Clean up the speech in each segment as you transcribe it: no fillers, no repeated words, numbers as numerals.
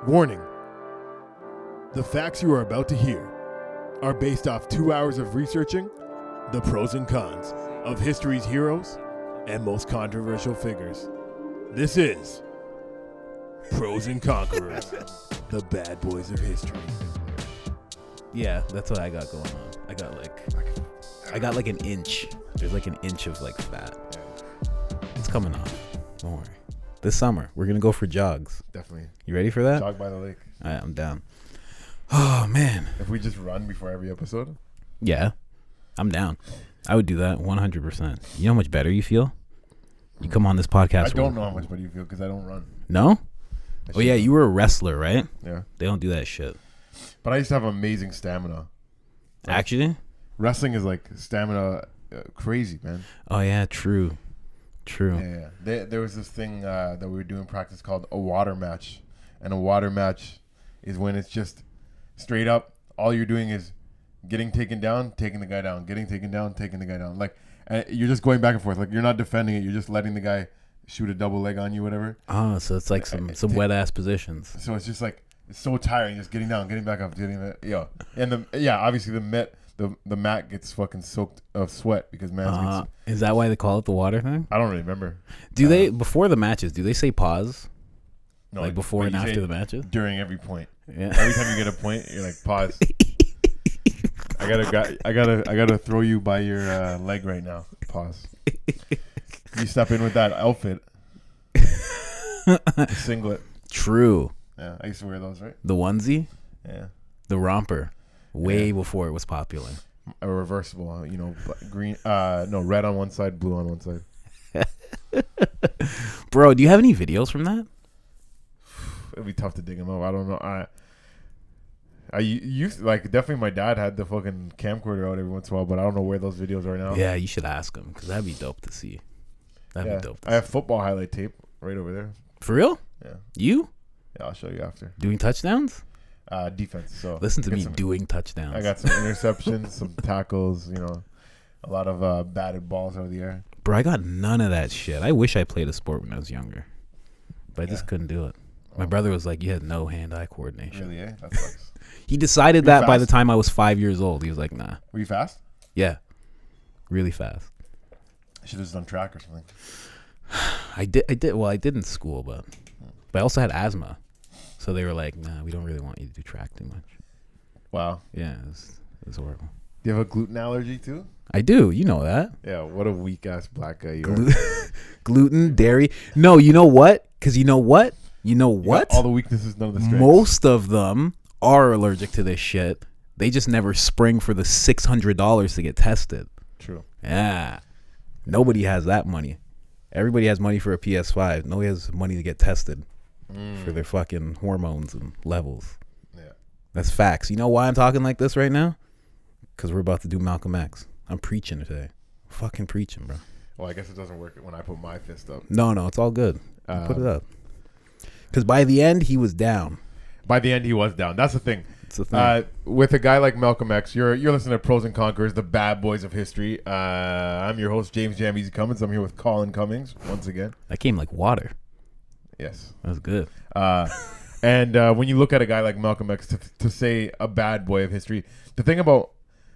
Warning. The facts you are about to hear are based off 2 hours of researching the pros and cons of history's heroes and most controversial figures. This is Pros and Conquerors, the bad boys of history. Yeah, that's what I got going on. I got like an inch. There's like an inch of like fat. It's coming off. Don't worry. This summer, we're going to go for jogs. Definitely. You ready for that? Jog by the lake. All right, I'm down. Oh, man. If we just run before every episode? Yeah, I'm down. I would do that 100%. You know how much better you feel? You come on this podcast. I don't know how much better you feel because I don't run. No? Oh, yeah, you were a wrestler, right? Yeah. They don't do that shit. But I used to have amazing stamina. Like, actually? Wrestling is like stamina crazy, man. Oh, yeah, true. Yeah. There was this thing that we were doing practice called a water match. And a water match is when it's just straight up. All you're doing is getting taken down, taking the guy down, getting taken down, taking the guy down. Like, you're just going back and forth. Like, you're not defending it. You're just letting the guy shoot a double leg on you, whatever. Oh, so it's like some wet ass positions. So it's just like, it's so tiring, just getting down, getting back up, getting that. Yeah. And obviously the mat gets fucking soaked of sweat because man's is that why they call it the water thing? I don't really remember. Do they, before the matches, do they say pause? No, like before and after the matches? During every point. Yeah. Every time you get a point, you're like, pause. I gotta throw you by your leg right now. Pause. You step in with that outfit. The singlet. True. Yeah, I used to wear those, right? The onesie? Yeah. The romper. Way before it was popular. A reversible, green, red on one side, blue on one side. Bro, do you have any videos from that? It'd be tough to dig them up. I don't know. I used to, like, definitely my dad had the fucking camcorder out every once in a while, but I don't know where those videos are now. Yeah, you should ask him because that'd be dope to see. That'd be dope. I have football highlight tape right over there. For real? Yeah. You? Yeah, I'll show you after. Doing touchdowns? Defense. So listen to me doing touchdowns. I got some interceptions, some tackles, a lot of batted balls out of the air. Bro, I got none of that shit. I wish I played a sport when I was younger, but I just couldn't do it. My brother was like, you had no hand-eye coordination. Really, That sucks. He decided that by the time I was 5 years old. He was like, nah. Were you fast? Yeah. Really fast. I should have just done track or something. I did. Well, I did in school, but I also had asthma. So they were like, nah, we don't really want you to do track too much. Wow. Yeah, it was horrible. Do you have a gluten allergy too? I do. You know that. Yeah, what a weak-ass black guy you are. Gluten, dairy. No, you know what? Because you know what? All the weaknesses, none of the strengths. Most of them are allergic to this shit. They just never spring for the $600 to get tested. True. Yeah. Nobody has that money. Everybody has money for a PS5. Nobody has money to get tested for their fucking hormones and levels. Yeah. That's facts. You know why I'm talking like this right now? Because we're about to do Malcolm X. I'm preaching today. Fucking preaching, bro. Well, I guess it doesn't work when I put my fist up. No, it's all good. Put it up. Because by the end, he was down. By the end, he was down. That's the thing. It's the thing. With a guy like Malcolm X, you're listening to Pros and Conquerors, the bad boys of history. I'm your host, James Jam Easy Cummins. I'm here with Colin Cummings once again. That came like water. Yes. That was good. And when you look at a guy like Malcolm X, to say a bad boy of history, the thing about...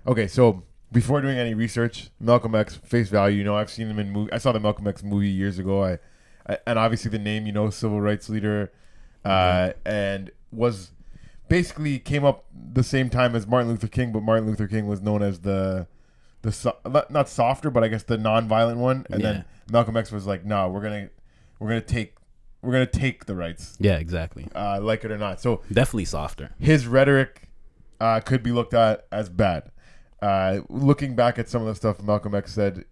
Okay, so before doing any research, Malcolm X, face value, I've seen him in movie. I saw the Malcolm X movie years ago. And obviously the name, civil rights leader, and was basically came up the same time as Martin Luther King, but Martin Luther King was known as the not softer, but I guess the nonviolent one. And then Malcolm X was like, no, we're gonna take the rights. Yeah, exactly. Like it or not. So definitely softer. His rhetoric could be looked at as bad. Looking back at some of the stuff Malcolm X said,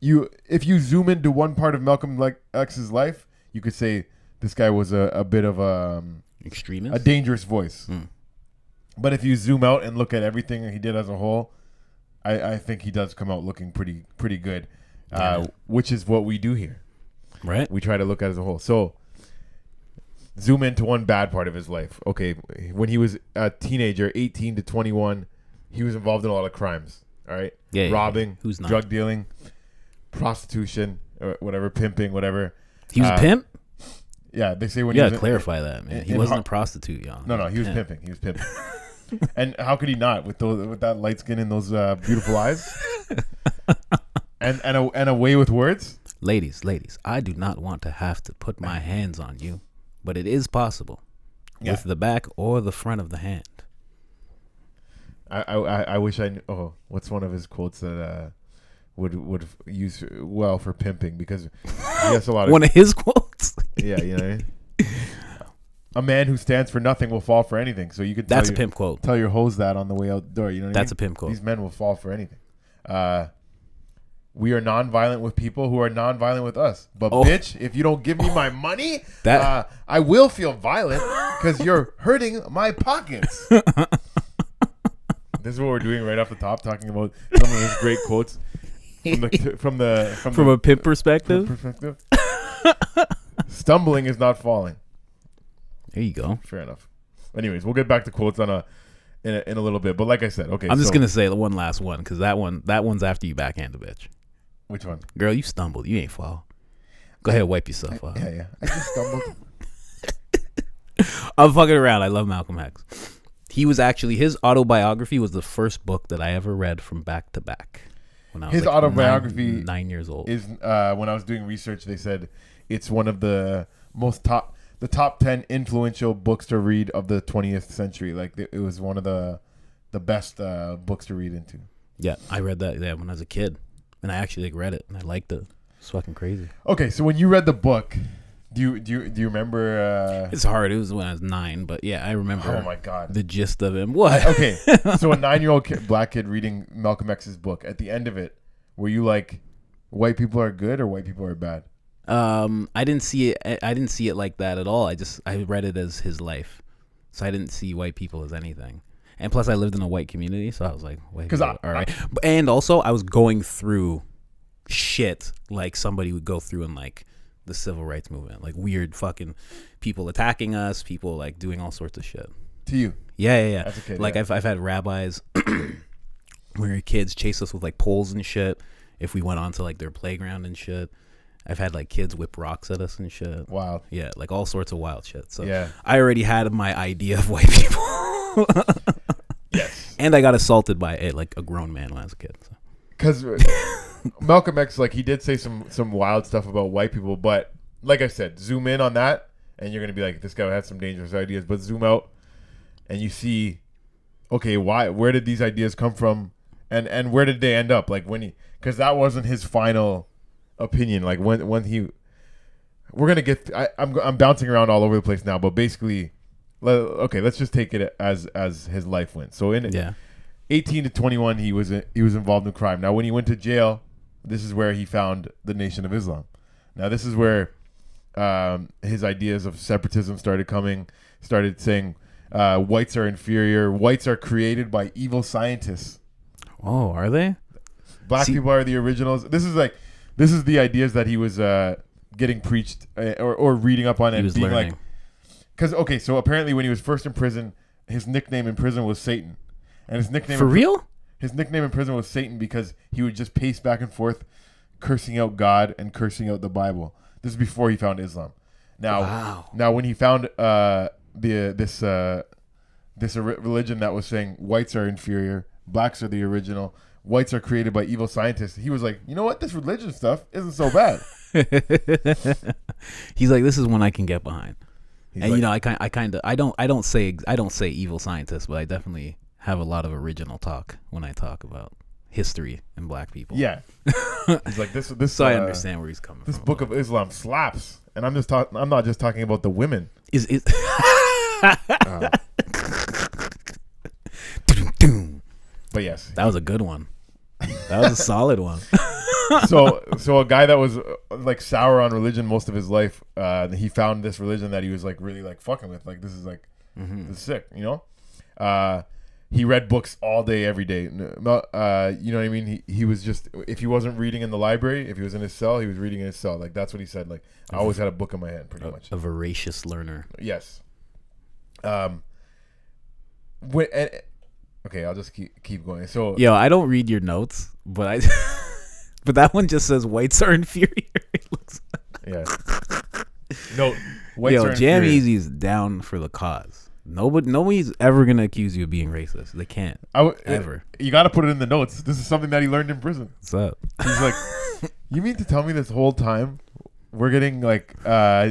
if you zoom into one part of Malcolm X's life, you could say this guy was a bit of extremist, a dangerous voice. But if you zoom out and look at everything he did as a whole, I think he does come out looking pretty good, which is what we do here. Right. We try to look at it as a whole. So zoom into one bad part of his life. Okay, when he was a teenager, 18 to 21, he was involved in a lot of crimes. All right, robbing, Who's not? Drug dealing, prostitution, or whatever, pimping, whatever. He was a pimp? Yeah, they say when You he gotta was clarify that, man. He wasn't a prostitute, y'all. No, he was pimping. He was pimping. And how could he not with that light skin and those beautiful eyes, and a way with words. Ladies, I do not want to have to put my hands on you, but it is possible with the back or the front of the hand. I wish I knew. Oh, what's one of his quotes that would use well for pimping, because he has a lot of one of his quotes. Yeah, you know what I mean? A man who stands for nothing will fall for anything. So you could That's a pimp quote. Tell your hoes that on the way out the door. You know what That's I mean? a pimp quote. These men will fall for anything. We are nonviolent with people who are nonviolent with us. But bitch, if you don't give me my money, I will feel violent because you're hurting my pockets. This is what we're doing right off the top, talking about some of his great quotes from a pimp perspective. Stumbling is not falling. There you go. Fair enough. Anyways, we'll get back to quotes in a little bit. But like I said, okay. I'm just gonna say the one last one, because that one's after you backhand a bitch. Which one? Girl, you stumbled. You ain't fall. Go ahead, wipe yourself off. Yeah. I just stumbled. I'm fucking around. I love Malcolm X. He was actually, his autobiography was the first book that I ever read from back to back. When I was his autobiography 9 years old. Is when I was doing research, they said it's one of the top 10 influential books to read of the 20th century. Like it was one of the best books to read into. Yeah, I read that when I was a kid, and I actually read it and I liked it. It's fucking crazy. Okay, so when you read the book, do you remember? It's hard. It was when I was 9, but yeah, I remember. Oh my god, the gist of it. What? Okay, so a 9-year-old black kid reading Malcolm X's book. At the end of it, were you like, white people are good or white people are bad? I didn't see it like that at all. I read it as his life, so I didn't see white people as anything. And plus, I lived in a white community, so I was like, white people, all right. And also, I was going through shit like somebody would go through in like the civil rights movement, like weird fucking people attacking us, people like doing all sorts of shit. To you? Yeah. As a kid, like I've had rabbis when we were kids chase us with like poles and shit if we went onto like their playground and shit. I've had like kids whip rocks at us and shit. Wow. Yeah, like all sorts of wild shit. So yeah. I already had my idea of white people. Yes. And I got assaulted by a grown man when I was a kid. Because Malcolm X, like, he did say some wild stuff about white people, but like I said, zoom in on that and you're gonna be like, this guy had some dangerous ideas. But zoom out and you see, okay, where did these ideas come from, and where did they end up? Like because that wasn't his final opinion. Like when he, we're gonna get. I'm bouncing around all over the place now, but basically, okay, let's just take it as his life went. So in 18 to 21, he was involved in crime. Now, when he went to jail, this is where he found the Nation of Islam. Now, this is where his ideas of separatism started saying whites are inferior. Whites are created by evil scientists. Oh, are they? Black people are the originals. This is the ideas that he was getting preached or reading up on and being learning. Like, because okay, so apparently when he was first in prison, his nickname in prison was Satan, and his nickname His nickname in prison was Satan because he would just pace back and forth, cursing out God and cursing out the Bible. This is before he found Islam. Now when he found this religion that was saying whites are inferior, blacks are the original, whites are created by evil scientists, he was like, you know what, this religion stuff isn't so bad. He's like, this is one I can get behind. He's and like, I don't say evil scientists, but I definitely have a lot of original talk when I talk about history and black people. Yeah. He's like this. So I understand where he's coming from. This Book of Islam slaps, and I'm not just talking about the women. But yes, that was a good one. That was a solid one. So a guy that was like sour on religion most of his life, he found this religion that he was like really like fucking with. Like this is like this is sick, you know. He read books all day, every day. You know what I mean? He was just, if he wasn't reading in the library, if he was in his cell, he was reading in his cell. Like that's what he said. Like I always had a book in my hand, pretty much. A voracious learner. Yes. Okay, I'll just keep going. So I don't read your notes, but but that one just says whites are inferior. It looks yeah. No. Whites Yo, are Jam inferior. Easy is down for the cause. Nobody's ever gonna accuse you of being racist. They can't ever. You got to put it in the notes. This is something that he learned in prison. What's up? He's like, you mean to tell me this whole time we're getting like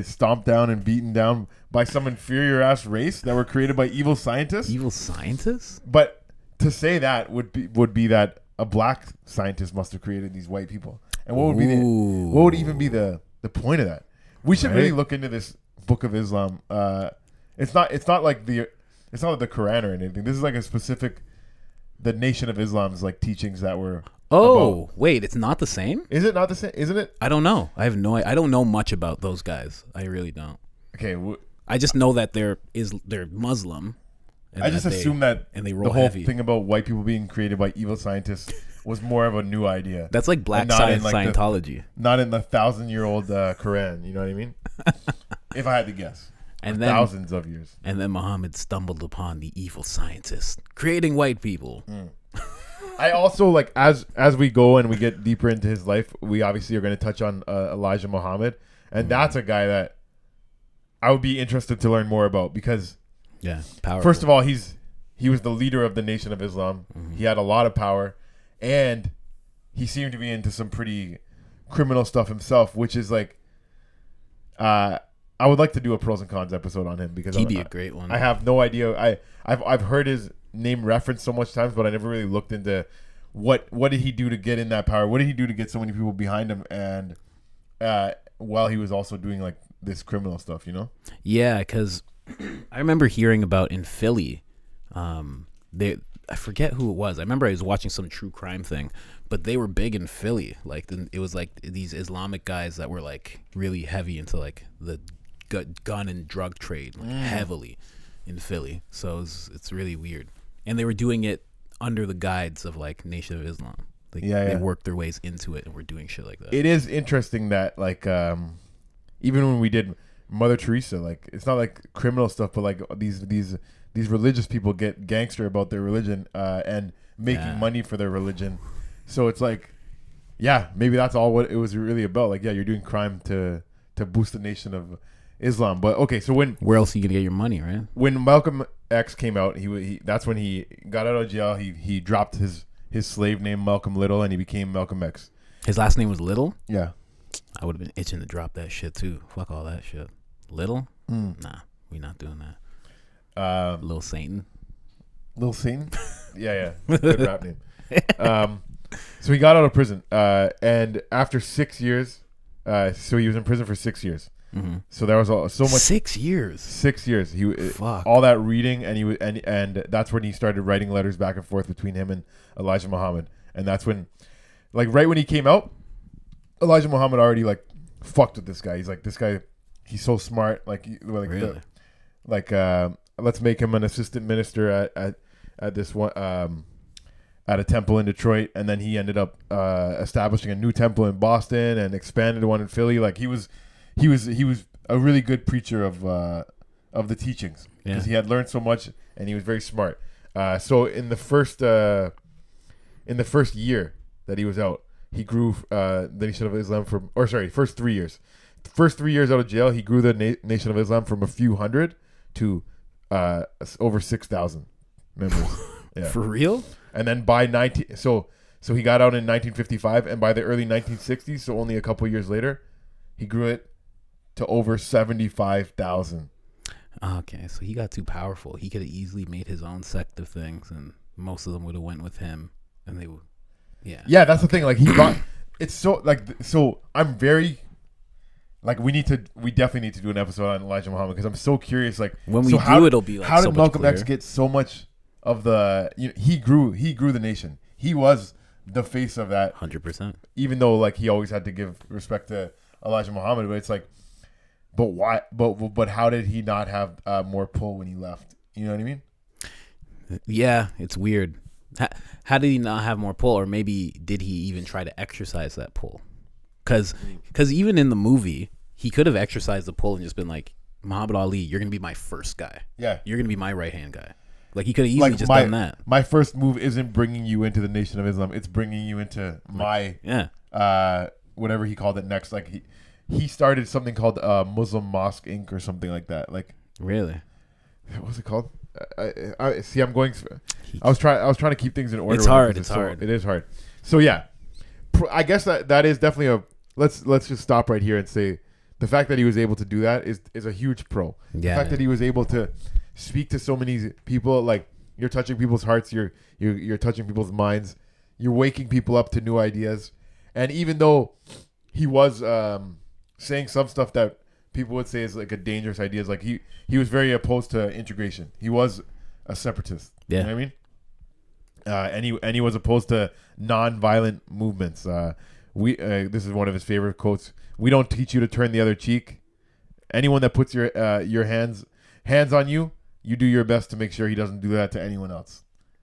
stomped down and beaten down by some inferior ass race that were created by evil scientists? Evil scientists? But to say that would be that a black scientist must have created these white people. And what would even be the point of that? We should really look into this Book of Islam. It's not like the Quran or anything. This is like a specific the Nation of Islam's like teachings that were. Oh, wait, it's not the same? Is it not the same? Isn't it? I don't know. I don't know much about those guys. I really don't. Okay, I just know that they're Muslim. I just assume that and they roll the whole heavy. thing about white people being created by evil scientists was more of a new idea. That's like black Scientology. Not in the 1,000-year-old Quran. You know what I mean? If I had to guess. And then, thousands of years. And then Muhammad stumbled upon the evil scientists creating white people. I also like as we go and we get deeper into his life, we obviously are going to touch on Elijah Muhammad, and that's a guy that I would be interested to learn more about because, powerful. First of all, he was the leader of the Nation of Islam. He had a lot of power, and he seemed to be into some pretty criminal stuff himself, which is like, I would like to do a pros and cons episode on him because he'd be a great one. I have no idea. I've heard his name referenced so much times, but I never really looked into what did he do to get in that power? What did he do to get so many people behind him? And while he was also doing like this criminal stuff, you know? Yeah, because I remember hearing about in Philly. I forget who it was. I remember I was watching some true crime thing, but they were big in Philly. Like it was like these Islamic guys that were like really heavy into like the gun and drug trade, like heavily in Philly. So it's really weird, and they were doing it under the guides of like Nation of Islam. Like, they worked their ways into it and were doing shit like that. It is interesting that like even when we did Mother Teresa, like it's not like criminal stuff, but like these religious people get gangster about their religion and making money for their religion. So it's like, maybe that's all what it was really about. Like, you're doing crime to boost the Nation of Islam. But okay, so where else are you gonna get your money, right? When Malcolm X came out, he that's when he got out of jail. He dropped his slave name Malcolm Little and he became Malcolm X. His last name was Little? Yeah. I would have been itching to drop that shit too. Fuck all that shit. Little? Nah, we not doing that. Lil Satan. Lil Satan? Yeah. Good rap name. So he got out of prison. And after 6 years, so he was in prison for 6 years. Mm-hmm. So there was so much. 6 years. 6 years. Fuck. All that reading, and and that's when he started writing letters back and forth between him and Elijah Muhammad. And that's when, like, right when he came out, Elijah Muhammad already like fucked with this guy. He's like, this guy, he's so smart. Really? Let's make him an assistant minister at this one at a temple in Detroit, and then he ended up establishing a new temple in Boston and expanded one in Philly. Like he was a really good preacher of the teachings because he had learned so much and he was very smart. So in the first year that he was out, he grew the Nation of Islam first 3 years. The first 3 years out of jail, he grew the Nation of Islam from a few hundred to over 6,000 members. Yeah. For real? And then by so he got out in 1955, and by the early 1960s, so only a couple years later, he grew it to over 75,000. Okay, so he got too powerful. He could have easily made his own sect of things, and most of them would have went with him, and they would. Yeah, that's the thing. Like he got, it's so like so. I'm very like we definitely need to do an episode on Elijah Muhammad because I'm so curious. Like when we do, it'll be like how so did much Malcolm X get so much of the? He grew the nation. He was the face of that 100%. Even though like he always had to give respect to Elijah Muhammad, but it's like, but why? But how did he not have more pull when he left? You know what I mean? Yeah, it's weird. How did he not have more pull, or maybe did he even try to exercise that pull? Because even in the movie, he could have exercised the pull and just been like, Muhammad Ali, you're gonna be my first guy. Yeah, you're gonna be my right hand guy. Like he could have easily just done that. My first move isn't bringing you into the Nation of Islam; it's bringing you into my whatever he called it next. Like he started something called Muslim Mosque Inc. or something like that. Like, Really? what's it called? I see. I'm going. I was trying to keep things in order. It's hard. It's hard. It is hard. So yeah, I guess that is definitely a. Let's just stop right here and say the fact that he was able to do that is a huge pro. Yeah. The fact that he was able to speak to so many people, like you're touching people's hearts, you're touching people's minds, you're waking people up to new ideas, and even though he was saying some stuff that people would say is like a dangerous idea, is like he was very opposed to integration. He was a separatist. Yeah. You know what I mean? And he was opposed to nonviolent movements. This is one of his favorite quotes. We don't teach you to turn the other cheek. Anyone that puts your hands on you, you do your best to make sure he doesn't do that to anyone else.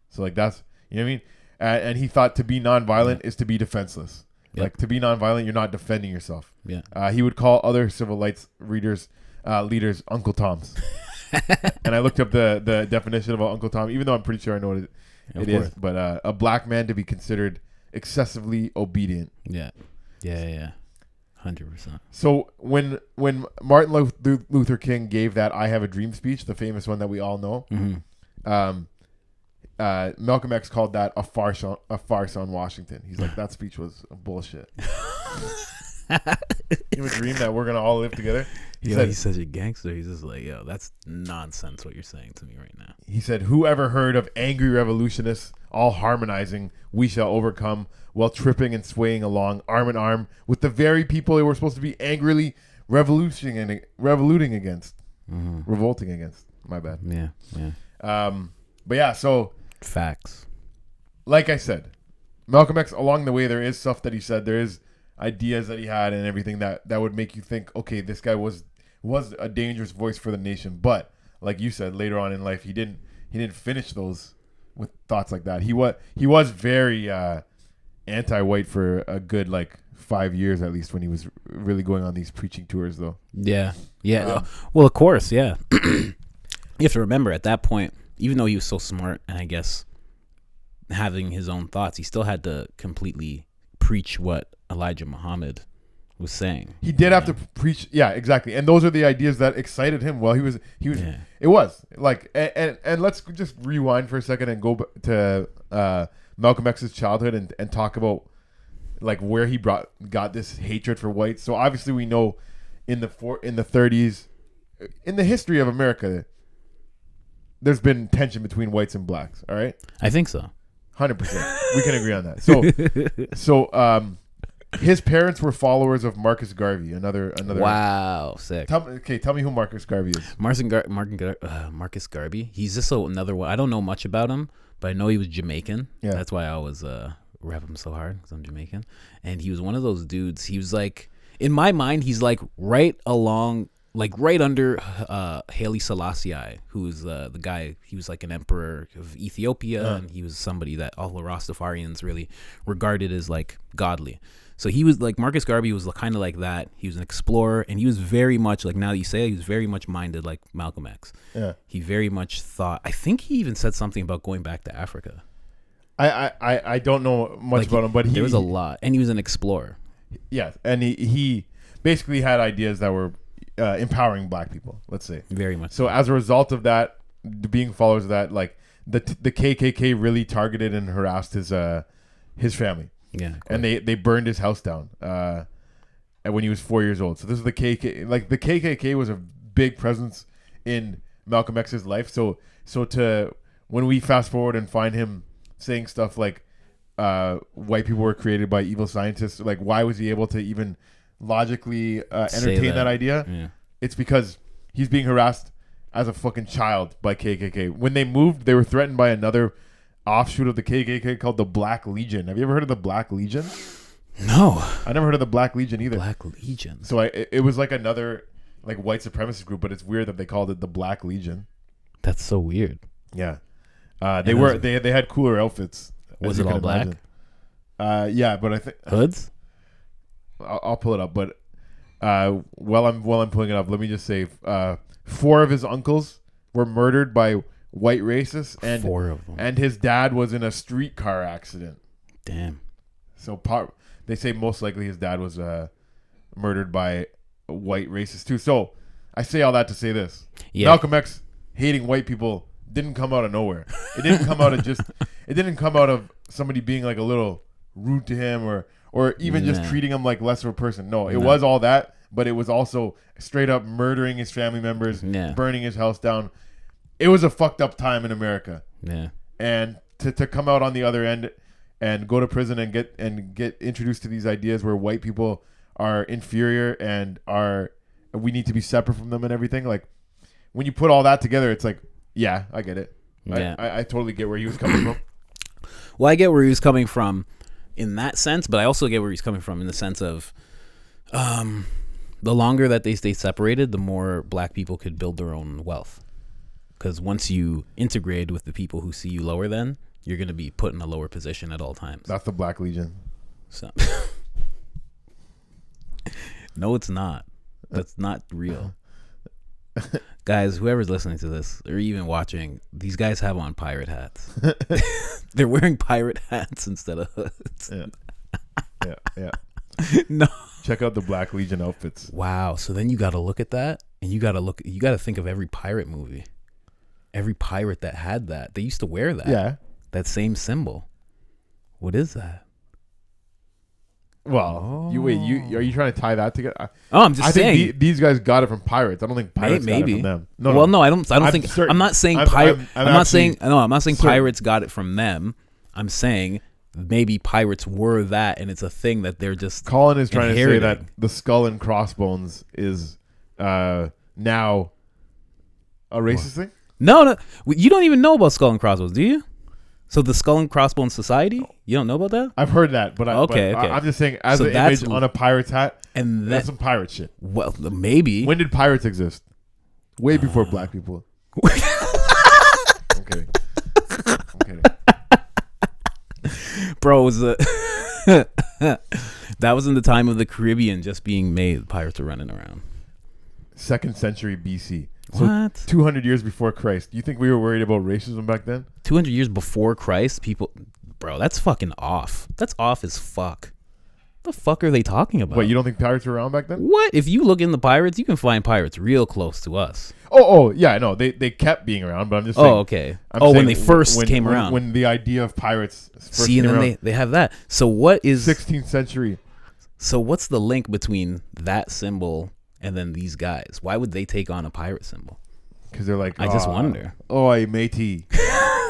So like that's, you know what I mean? And he thought to be nonviolent is to be defenseless. Yep. Like to be nonviolent, you're not defending yourself. Yeah. He would call other civil rights leaders Uncle Toms. And I looked up the definition of Uncle Tom, even though I'm pretty sure I know what it is. But a black man to be considered excessively obedient. Yeah. 100%. So when Martin Luther King gave that "I Have a Dream" speech, the famous one that we all know, Malcolm X called that a farce on Washington. He's like, that speech was bullshit. You have a dream that we're gonna all live together? He said, he's such a gangster. He's just like, yo, that's nonsense what you're saying to me right now. He said, "Whoever heard of angry revolutionists all harmonizing, we shall overcome, while tripping and swaying along, arm in arm, with the very people they were supposed to be angrily revolting against." Revolting against. My bad. Yeah. But yeah, so facts. Like I said, Malcolm X, along the way, there is stuff that he said. There is ideas that he had and everything that would make you think, okay, this guy was a dangerous voice for the nation. But like you said, later on in life, he didn't finish those with thoughts like that. He was very anti-white for a good 5 years at least when he was really going on these preaching tours, though. Yeah. Well, of course, yeah. You have to remember at that point, even though he was so smart and I guess having his own thoughts, he still had to completely preach what Elijah Muhammad was saying. He did have to preach. Yeah, exactly. And those are the ideas that excited him. Well, he was. Yeah. It was like, and let's just rewind for a second and go to Malcolm X's childhood and talk about where he got this hatred for whites. So obviously we know in the 30s, in the history of America, there's been tension between whites and blacks. All right, I think so. 100%. We can agree on that. So his parents were followers of Marcus Garvey. Another. Wow, sick. Tell me who Marcus Garvey is. Marcus Garvey. He's just another one. I don't know much about him, but I know he was Jamaican. Yeah, that's why I always rep him so hard because I'm Jamaican. And he was one of those dudes. He was in my mind, he's right along. Right under Haile Selassie, who's the guy. He was an emperor of Ethiopia, and he was somebody that all the Rastafarians really regarded as godly. So he was Marcus Garvey was kind of like that. He was an explorer, and he was very much now that you say it, he was very much minded like Malcolm X. Yeah, he very much thought. I think he even said something about going back to Africa. I don't know much about him, but there was a lot, and he was an explorer. Yeah, and he basically had ideas that were empowering black people, let's say. Very much. So as a result of that, being followers of that, the KKK really targeted and harassed his family. Yeah. And they burned his house down when he was 4 years old. So this is the KKK. The KKK was a big presence in Malcolm X's life. So when we fast forward and find him saying stuff like white people were created by evil scientists, why was he able to even logically entertain that idea? Yeah. It's because he's being harassed as a fucking child by KKK. When they moved, they were threatened by another offshoot of the KKK called the Black Legion. Have you ever heard of the Black Legion? No, I never heard of the Black Legion either. Black Legion. So it was another white supremacist group, but it's weird that they called it the Black Legion. That's so weird. Yeah, they had cooler outfits. Was it all black? Yeah, but I think hoods. I'll pull it up, but while I'm pulling it up, let me just say 4 of his uncles were murdered by white racists, and 4 of them. And his dad was in a streetcar accident. Damn. So they say most likely his dad was murdered by white racists too. So I say all that to say this: Malcolm X hating white people didn't come out of nowhere. It didn't come out of just. It didn't come out of somebody being like a little rude to him or even just treating him like less of a person. No, it was all that, but it was also straight up murdering his family members, burning his house down. It was a fucked up time in America. Yeah. And to come out on the other end and go to prison and get introduced to these ideas where white people are inferior and we need to be separate from them and everything. Like when you put all that together, it's like, yeah, I get it. Yeah. I totally get where he was coming from. Well, I get where he was coming from in that sense, but I also get where he's coming from in the sense of the longer that they stay separated, the more black people could build their own wealth. Because once you integrate with the people who see you lower than, you're going to be put in a lower position at all times. That's the Black Legion. So, no, it's not. That's not real. Guys, whoever's listening to this or even watching, these guys have on pirate hats. They're wearing pirate hats instead of hoods. Yeah. No. Check out the Black Legion outfits. Wow. So then you got to look at that, and you got to think of every pirate movie. Every pirate that had that. They used to wear that. Yeah. That same symbol. What is that? Well, are you trying to tie that together? I'm just saying. I think these guys got it from pirates. I don't think pirates got it from them. No. Well, no, I don't think. I'm not saying pirates. I'm not saying pirates got it from them. I'm saying maybe pirates were that, and it's a thing that they're just. Colin is trying to say that the skull and crossbones is now a racist thing. No, you don't even know about skull and crossbones, do you? So the Skull and Crossbones Society, you don't know about that? I've heard that, but I'm just saying as an image on a pirate's hat, and that's some pirate shit. Well, maybe. When did pirates exist? Way before black people. I'm kidding. Bro, that was in the time of the Caribbean just being made. Pirates are running around. 2nd century BC. So what? 200 years before Christ. Do you think we were worried about racism back then? 200 years before Christ, people... Bro, that's fucking off. That's off as fuck. What the fuck are they talking about? What, you don't think pirates were around back then? What? If you look in the pirates, you can find pirates real close to us. Oh, yeah, I know. They kept being around, but I'm just saying... Oh, okay. When they first came around. When the idea of pirates first came around. See, and then they have that. So what is... 16th century. So what's the link between that symbol... and then these guys, why would they take on a pirate symbol? Because they're like, I just wonder. Oi, matey.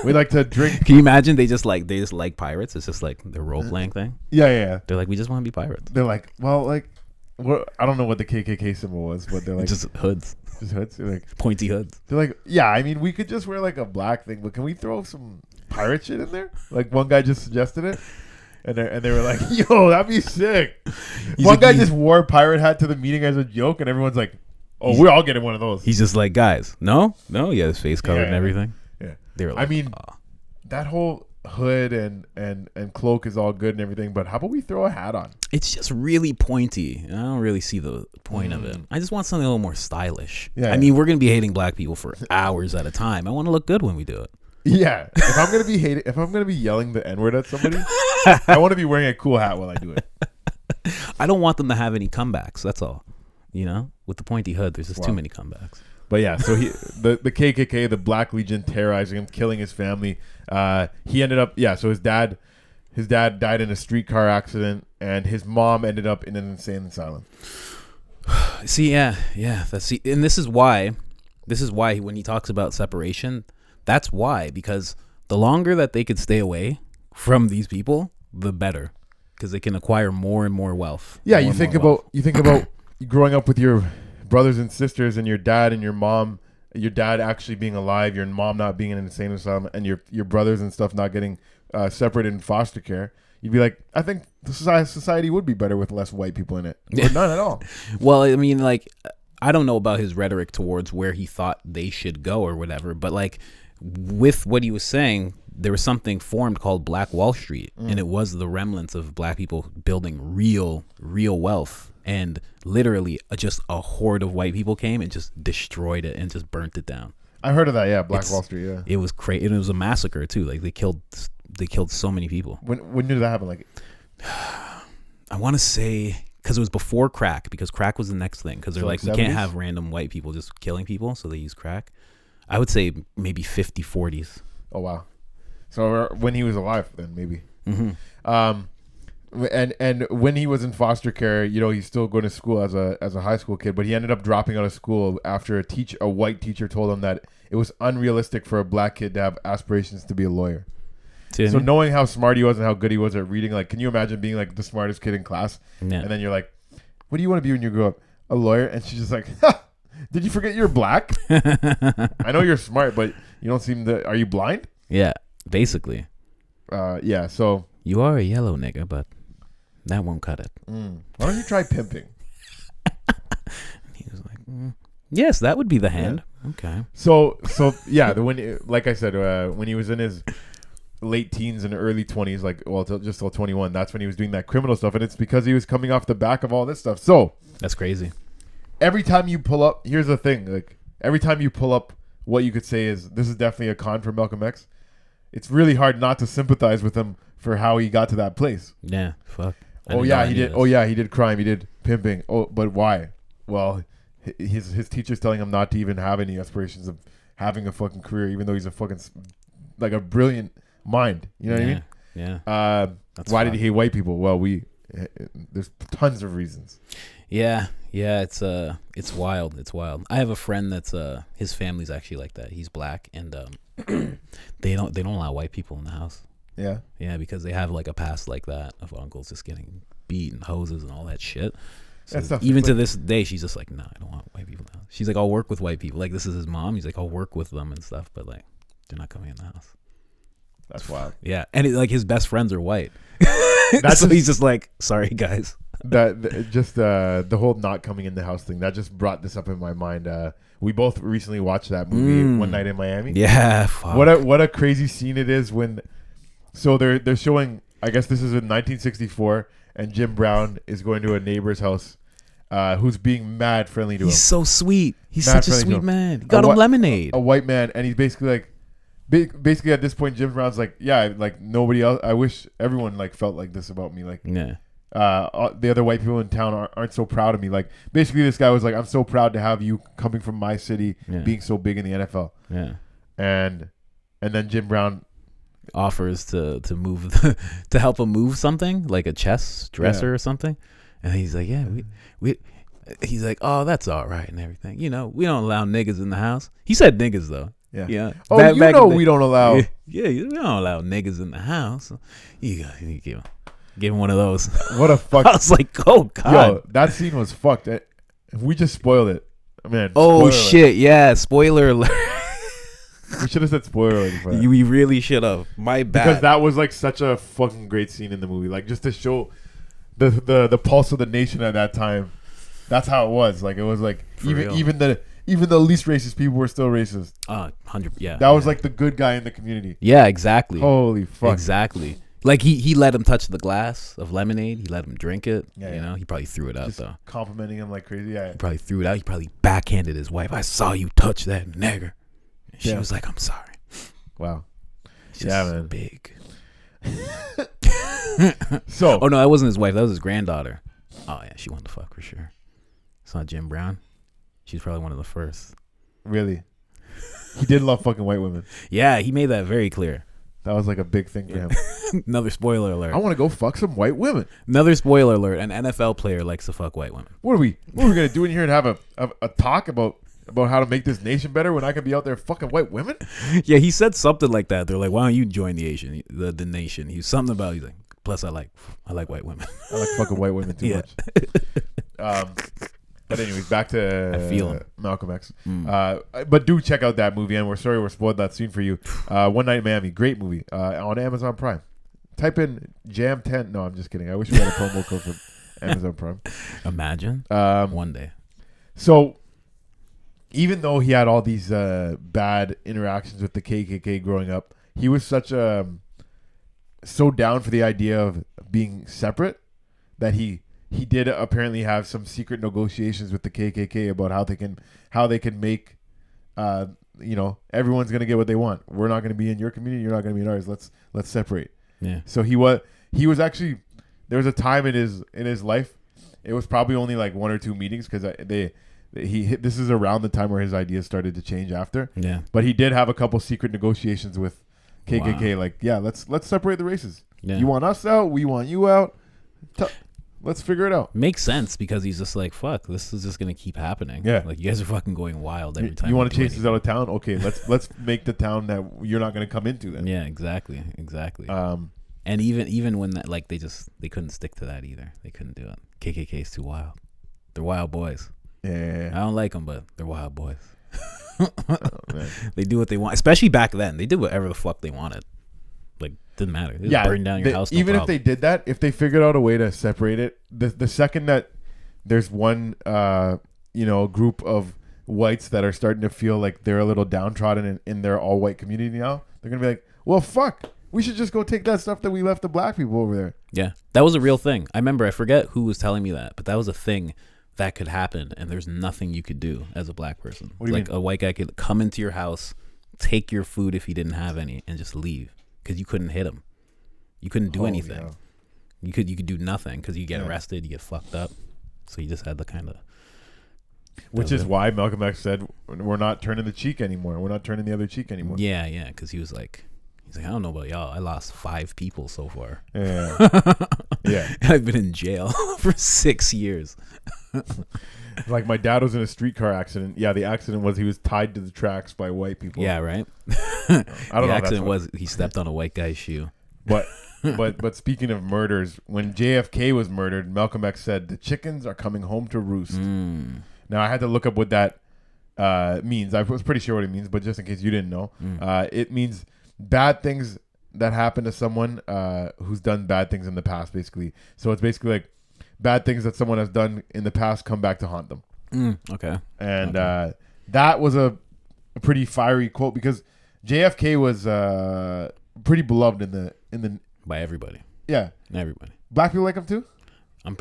We like to drink. Can you imagine they just like pirates? It's just like their role playing thing. Yeah. They're like, we just want to be pirates. They're like, well, like, what? I don't know what the KKK symbol was, but they're like just hoods. Just hoods. They're like pointy hoods. They're like, yeah. I mean, we could just wear like a black thing, but can we throw some pirate shit in there? Like one guy just suggested it. And they were like, yo, that'd be sick. One guy just wore a pirate hat to the meeting as a joke, and everyone's like, oh, we're all getting one of those. He's just like, guys, no, he had his face covered and everything. Yeah. They were like, I mean, that whole hood and cloak is all good and everything, but how about we throw a hat on? It's just really pointy, and I don't really see the point of it. I just want something a little more stylish. Yeah. I mean, we're going to be hating black people for hours at a time. I want to look good when we do it. Yeah. If I'm gonna be yelling the N-word at somebody, I want to be wearing a cool hat while I do it. I don't want them to have any comebacks. That's all. You know, with the pointy hood, there's just too many comebacks. But yeah, so the KKK, the Black Legion, terrorizing him, killing his family. He ended up, so his dad died in a streetcar accident, and his mom ended up in an insane asylum. See, and this is why when he talks about separation, that's why, because the longer that they could stay away from these people, the better, because they can acquire more and more wealth. Yeah, you think about growing up with your brothers and sisters and your dad and your mom, your dad actually being alive, your mom not being in an insane asylum, and your brothers and stuff not getting separated in foster care. You'd be like, I think the society would be better with less white people in it. Or none at all. Well, I mean, like, I don't know about his rhetoric towards where he thought they should go or whatever, but like with what he was saying, there was something formed called Black Wall Street, and it was the remnants of black people building real wealth, and literally just a horde of white people came and just destroyed it and just burnt it down. I heard of that. Yeah, Wall Street. Yeah, it was crazy. It was a massacre too. Like they killed so many people. When did that happen? Like, I want to say because it was before crack, because crack was the next thing, because they're So like, like we can't 70s? have random white people just killing people, so they use crack. I would say maybe 50, 40s. Oh wow. So when he was alive, then maybe. Mm-hmm. And when he was in foster care, he's still going to school as a high school kid, but he ended up dropping out of school after a white teacher told him that it was unrealistic for a black kid to have aspirations to be a lawyer. So knowing how smart he was and how good he was at reading, like, can you imagine being like the smartest kid in class, and then you're like, what do you want to be when you grow up? A lawyer? And she's just like, ha, did you forget you're black? I know you're smart, but you don't seem to. Are you blind? Yeah, basically. Yeah. So you are a yellow nigga, but that won't cut it. why don't you try pimping? He was like, yes, that would be the hand. Yeah. Okay. So yeah, like I said, when he was in his late teens and early 20s, like, well, just till 21, that's when he was doing that criminal stuff, and it's because he was coming off the back of all this stuff. So that's crazy. Every time you pull up, here's the thing, like, every time you pull up, what you could say is this is definitely a con for Malcolm X. It's really hard not to sympathize with him for how he got to that place. Yeah, fuck. He did. Oh yeah, he did crime. He did pimping. Oh, but why? Well, his teacher's telling him not to even have any aspirations of having a fucking career, even though he's a fucking like a brilliant mind. You know what I mean? Yeah. Why did he hate white people? Well, there's tons of reasons. Yeah. It's wild. It's wild. I have a friend that's his family's actually like that. He's black, and they don't allow white people in the house. Yeah. Yeah, because they have like a past like that of uncles just getting beat and hoses and all that shit. So even to this day, she's just like, no, I don't want white people in the house. She's like, I'll work with white people. Like, this is his mom. He's like, I'll work with them and stuff, but like, they're not coming in the house. That's wild. Yeah, and like his best friends are white. That's so he's just like, sorry guys. The whole not coming in the house thing that just brought this up in my mind. We both recently watched that movie One Night in Miami. Yeah, fuck. What a crazy scene it is when. So they're showing. I guess this is in 1964, and Jim Brown is going to a neighbor's house, who's being mad friendly to him. He's so sweet. He's Mad such a sweet him. man. He got him lemonade. A white man, and he's basically like. Basically, at this point, Jim Brown's like, yeah, like nobody else. I wish everyone like felt like this about me. Like, yeah. The other white people in town aren't so proud of me. Like, basically, this guy was like, I'm so proud to have you coming from my city, being so big in the NFL. Yeah. And then Jim Brown offers to move to help him move something like a chess dresser or something, and he's like, yeah, we. He's like, oh, that's all right and everything. We don't allow niggas in the house. He said niggas though. Yeah. Oh, we don't allow. Yeah, we don't allow niggas in the house. You give him one of those. What a fuck! I was like, oh god, yo, that scene was fucked. We just spoiled it, man. Oh shit! Yeah, spoiler alert. We should have said spoiler alert for that. We really should have. My bad. Because that was like such a fucking great scene in the movie, like just to show the pulse of the nation at that time. That's how it was. Like, it was like even the least racist people were still racist. 100. Yeah. That was like the good guy in the community. Yeah, exactly. Holy fuck. Exactly. Like he let him touch the glass of lemonade. He let him drink it. Yeah. He probably threw it out though. Complimenting him like crazy. Yeah. He probably threw it out. He probably backhanded his wife. I saw you touch that nigger. And she was like, I'm sorry. Wow. It's just man. Big. So. Oh no, that wasn't his wife. That was his granddaughter. Oh yeah, she wanted to fuck for sure. It's not Jim Brown. She's probably one of the first. Really? He did love fucking white women. Yeah, he made that very clear. That was like a big thing for him. Another spoiler alert. I want to go fuck some white women. Another spoiler alert. An NFL player likes to fuck white women. What are we gonna do in here and have a talk about how to make this nation better when I can be out there fucking white women? Yeah, he said something like that. They're like, why don't you join the nation? He's something about, he's like, plus I like white women. I like fucking white women too much. But anyways, back to Malcolm X. But do check out that movie, and we're sorry we spoiled that scene for you. One Night in Miami, great movie on Amazon Prime. Type in Jam 10. No, I'm just kidding. I wish we had a promo code for Amazon Prime. Imagine one day. So even though he had all these bad interactions with the KKK growing up, he was so down for the idea of being separate that he did apparently have some secret negotiations with the KKK about how they can make, everyone's gonna get what they want. We're not gonna be in your community. You're not gonna be in ours. Let's separate. Yeah. So he was actually, there was a time in his life it was probably only like 1 or 2 meetings because this is around the time where his ideas started to change after. Yeah. But he did have a couple secret negotiations with KKK. Wow. Like, yeah, let's separate the races. Yeah. You want us out, we want you out. Let's figure it out. Makes sense because he's just like, fuck, this is just gonna keep happening. Yeah. Like you guys are fucking going wild every time. You want to chase us out of town? Okay, let's make the town that you're not going to come into then. Yeah, exactly. And even when that, like, they couldn't stick to that either. They couldn't do it. KKK's too wild. They're wild boys. Yeah. I don't like them, but they're wild boys. Oh, They do what they want, especially back then. They did whatever the fuck they wanted. Like, didn't matter. They just burned down your house. Even if they did that, if they figured out a way to separate it, the second that there's one group of whites that are starting to feel like they're a little downtrodden in their all white community now, they're gonna be like, well, fuck, we should just go take that stuff that we left the black people over there. Yeah, that was a real thing. I remember, I forget who was telling me that, but that was a thing that could happen, and there's nothing you could do as a black person. What do you mean? A white guy could come into your house, take your food if he didn't have any, and just leave because you couldn't hit him. You couldn't do anything. Yeah. You could do nothing because you get arrested, you get fucked up. So you just had the kind of. Which is why Malcolm X said, "We're not turning the cheek anymore. We're not turning the other cheek anymore." Yeah, because he's like, I don't know about y'all. I lost 5 people so far. Yeah. Yeah. I've been in jail for 6 years. Like my dad was in a streetcar accident. Yeah, the accident was he was tied to the tracks by white people. Yeah, right. I don't know. The accident was he stepped on a white guy's shoe. But speaking of murders, when JFK was murdered, Malcolm X said the chickens are coming home to roost. Now I had to look up what that means. I was pretty sure what it means, but just in case you didn't know, it means bad things that happen to someone who's done bad things in the past, basically. So it's basically like bad things that someone has done in the past come back to haunt them. Okay. And that was a pretty fiery quote because JFK was pretty beloved in the by everybody. Yeah. Everybody. Black people like him too?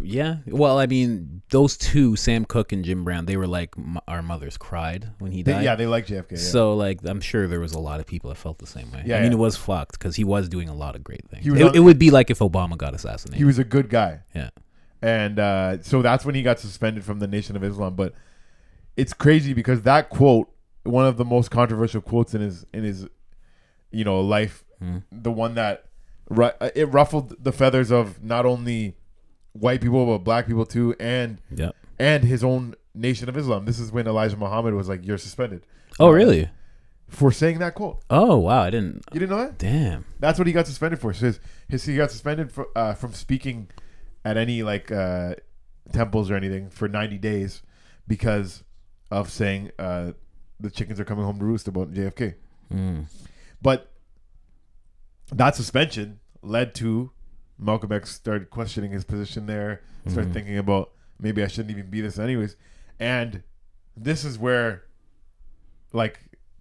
Yeah. Well, I mean, those two, Sam Cooke and Jim Brown, they were like our mothers cried when he died. They like JFK. Yeah. So, like, I'm sure there was a lot of people that felt the same way. Yeah, I mean, it was fucked because he was doing a lot of great things. It would be like if Obama got assassinated. He was a good guy. Yeah. And so that's when he got suspended from the Nation of Islam. But it's crazy because that quote, one of the most controversial quotes in his life, the one that it ruffled the feathers of not only white people but black people too, and his own Nation of Islam. This is when Elijah Muhammad was like, "You're suspended." Oh, really? For saying that quote. Oh, wow! I didn't. You didn't know that? Damn. That's what he got suspended for. So he got suspended from speaking at any temples or anything for 90 days because of saying the chickens are coming home to roost about JFK. But that suspension led to Malcolm X started questioning his position there, started thinking about maybe I shouldn't even be this anyways. And this is where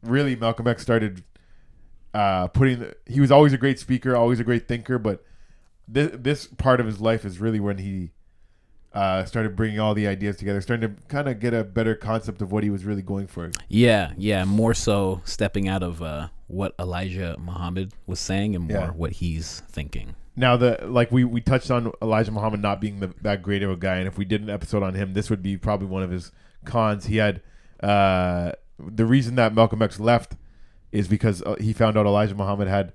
really Malcolm X started he was always a great speaker, always a great thinker, but this part of his life is really when he started bringing all the ideas together, starting to kind of get a better concept of what he was really going for. Yeah, more so stepping out of what Elijah Muhammad was saying and more what he's thinking. Now, we touched on Elijah Muhammad not being that great of a guy, and if we did an episode on him, this would be probably one of his cons. He had the reason that Malcolm X left is because he found out Elijah Muhammad had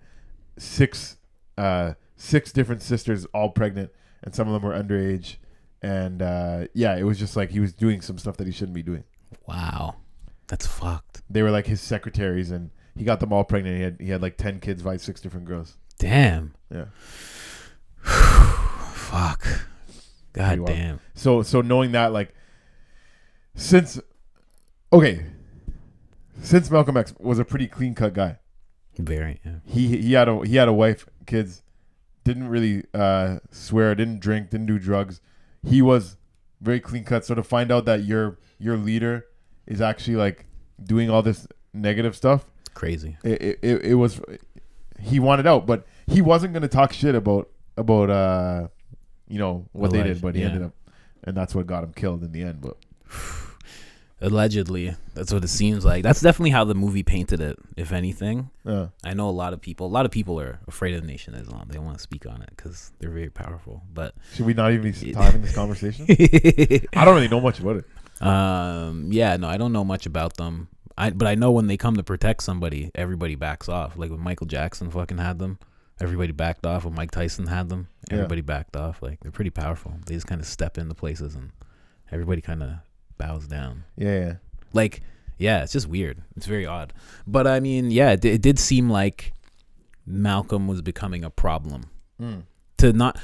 six different sisters, all pregnant, and some of them were underage. And it was just like he was doing some stuff that he shouldn't be doing. Wow, that's fucked. They were like his secretaries, and he got them all pregnant. He had like 10 kids by 6 different girls. Damn. Yeah. Fuck. God damn. So knowing that, since Malcolm X was a pretty clean cut guy. Very. Yeah. He had a wife, kids. Didn't really swear. Didn't drink. Didn't do drugs. He was very clean cut. So to find out that your leader is actually doing all this negative stuff, crazy. It was. He wanted out, but he wasn't going to talk shit about what they did. But he ended up, and that's what got him killed in the end. But Allegedly, that's what it seems like. That's definitely how the movie painted it. If anything, I know a lot of people are afraid of Nation Islam. They want to speak on it because they're very powerful. But should we not even be having this conversation? I don't really know much about it. Yeah, no, I don't know much about them. But I know when they come to protect somebody, everybody backs off. Like when Michael Jackson fucking had them, everybody backed off. When Mike Tyson had them, everybody backed off. Like they're pretty powerful. They just kind of step into places and everybody kind of bows down. Yeah. Like, yeah, it's just weird. It's very odd. But I mean, yeah, it did seem like Malcolm was becoming a problem to not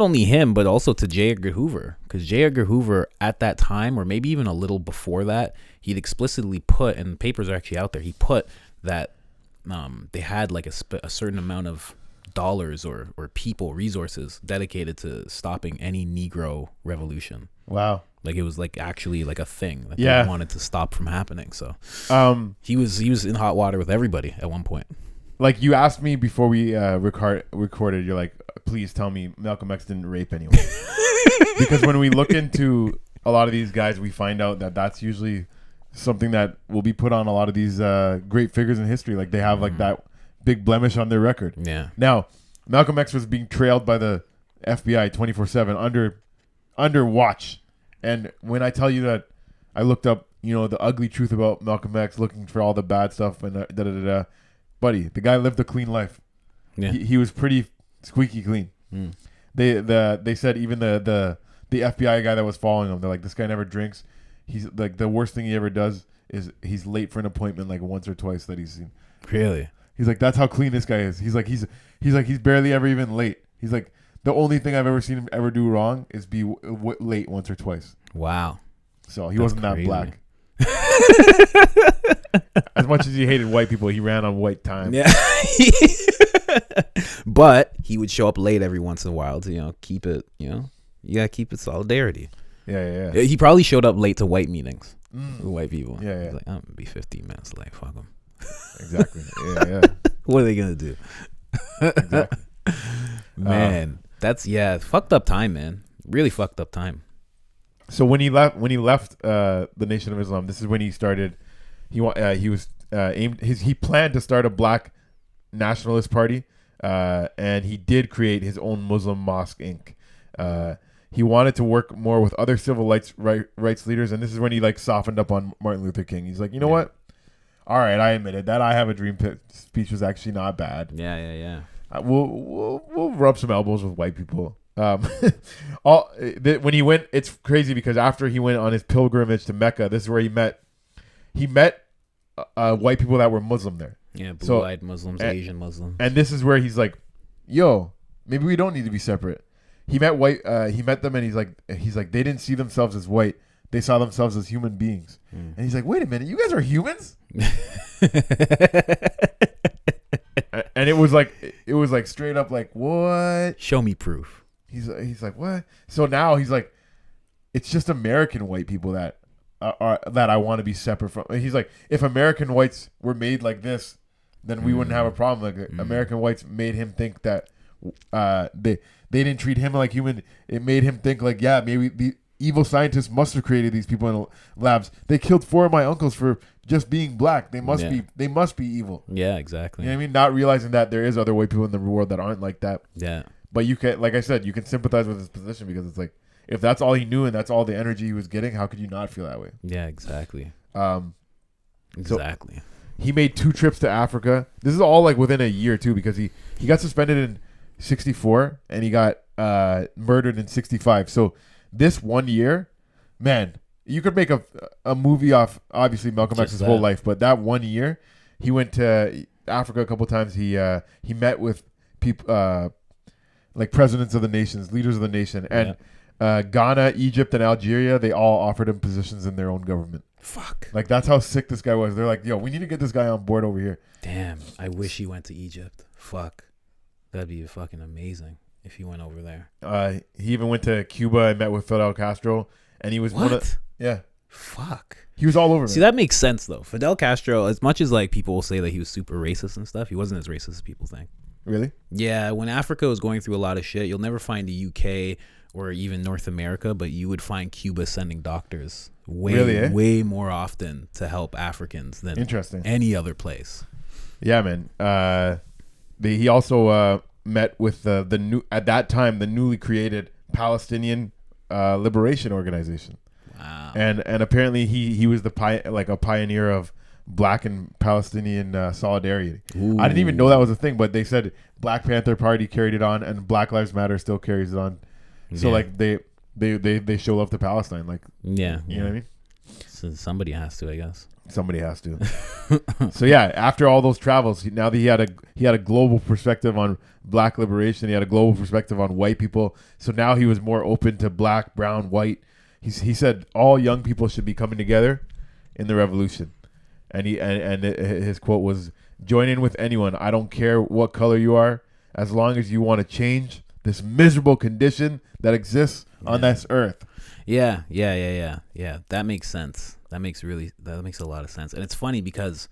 only him, but also to J. Edgar Hoover. Because J. Edgar Hoover at that time, or maybe even a little before that, he'd explicitly put, and the papers are actually out there, he put that they had like a certain amount of dollars or people, resources dedicated to stopping any Negro revolution. Wow. Like it was like actually like a thing that they wanted to stop from happening. So he was in hot water with everybody at one point. Like you asked me before we recorded, you're like, please tell me Malcolm X didn't rape anyone. Because when we look into a lot of these guys, we find out that that's usually something that will be put on a lot of these great figures in history. Like they have like that big blemish on their record. Yeah. Now, Malcolm X was being trailed by the FBI 24/7 under watch. And when I tell you that I looked up, the ugly truth about Malcolm X, looking for all the bad stuff and buddy, the guy lived a clean life. Yeah. He was pretty squeaky clean. They said even the FBI guy that was following him, they're like, this guy never drinks. He's like, the worst thing he ever does is he's late for an appointment like once or twice that he's seen. Really? He's like, that's how clean this guy is. He's like, he's barely ever even late. He's like, the only thing I've ever seen him ever do wrong is be late once or twice. Wow. So he wasn't that black. As much as he hated white people, he ran on white time. Yeah. But he would show up late every once in a while to, keep it, you gotta keep it solidarity. Yeah. He probably showed up late to white meetings with white people. Yeah. He's like, I'm gonna be 15 minutes late. Fuck them. Exactly. Yeah. What are they gonna do? Exactly. Man, that's fucked up time, man. Really fucked up time. So when he left the Nation of Islam, this is when he started. He planned to start a black nationalist party, and he did create his own Muslim Mosque Inc. He wanted to work more with other civil rights leaders, and this is when he like softened up on Martin Luther King. He's like, you know what? All right, I admitted that I Have a Dream speech was actually not bad. Yeah. We'll rub some elbows with white people. When he went, it's crazy because after he went on his pilgrimage to Mecca, this is where he met white people that were Muslim there. Yeah, blue-eyed Muslims, Asian Muslims. And this is where he's like, yo, maybe we don't need to be separate. He met them and he's like, they didn't see themselves as white. They saw themselves as human beings. And he's like, wait a minute, you guys are humans? And it was like straight up like, what? Show me proof. He's like, what? So now he's like, it's just American white people that I want to be separate from. He's like, if American whites were made like this, then we wouldn't have a problem. Like American whites made him think that they didn't treat him like human. It made him think like, yeah, maybe the evil scientists must have created these people in labs. They killed 4 of my uncles for just being black. They must be evil. Yeah, exactly. You know what I mean? Not realizing that there is other white people in the world that aren't like that. Yeah. But you can, like I said, you can sympathize with his position because it's like, if that's all he knew and that's all the energy he was getting, how could you not feel that way? Yeah, exactly. So Exactly. he made 2 trips to Africa. This is all like within a year too, because he got suspended in 64 and he got murdered in 65. So this 1 year, man, you could make a movie off obviously Malcolm X's whole life, but that 1 year, he went to Africa a couple of times. He met with people like presidents of the nations, leaders of the nation, and Ghana, Egypt, and Algeria, they all offered him positions in their own government. Fuck. Like, that's how sick this guy was. They're like, yo, we need to get this guy on board over here. Damn, I wish he went to Egypt. Fuck. That'd be fucking amazing if he went over there. He even went to Cuba and met with Fidel Castro, and he was yeah. Fuck. He was all over. See, that makes sense, though. Fidel Castro, as much as, like, people will say that he was super racist and stuff, he wasn't as racist as people think. Really? Yeah, when Africa was going through a lot of shit, you'll never find a UK or even North America, but you would find Cuba sending doctors way more often to help Africans than any other place. Yeah, man. He also met with the new, at that time, the newly created Palestinian Liberation Organization. Wow. And apparently he was a pioneer of Black and Palestinian solidarity. Ooh. I didn't even know that was a thing, but they said Black Panther Party carried it on, and Black Lives Matter still carries it on. So like they show love to Palestine, like, yeah, you know what I mean? So somebody has to, I guess. Somebody has to. So yeah, after all those travels, now that he had a global perspective on Black liberation, he had a global perspective on white people. So now he was more open to Black, brown, white. He said all young people should be coming together in the revolution, and his quote was, "Join in with anyone. I don't care what color you are, as long as you want to change this miserable condition that exists on this earth." Yeah. That makes sense. That makes a lot of sense. And it's funny because,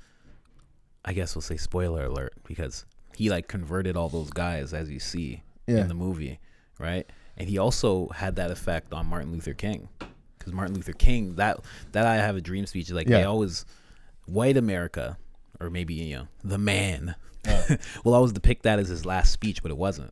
I guess we'll say spoiler alert, because he like converted all those guys, as you see in the movie, right? And he also had that effect on Martin Luther King, because Martin Luther King, that I Have a Dream speech, like they always, white America, or maybe the man, will always depict that as his last speech, but it wasn't.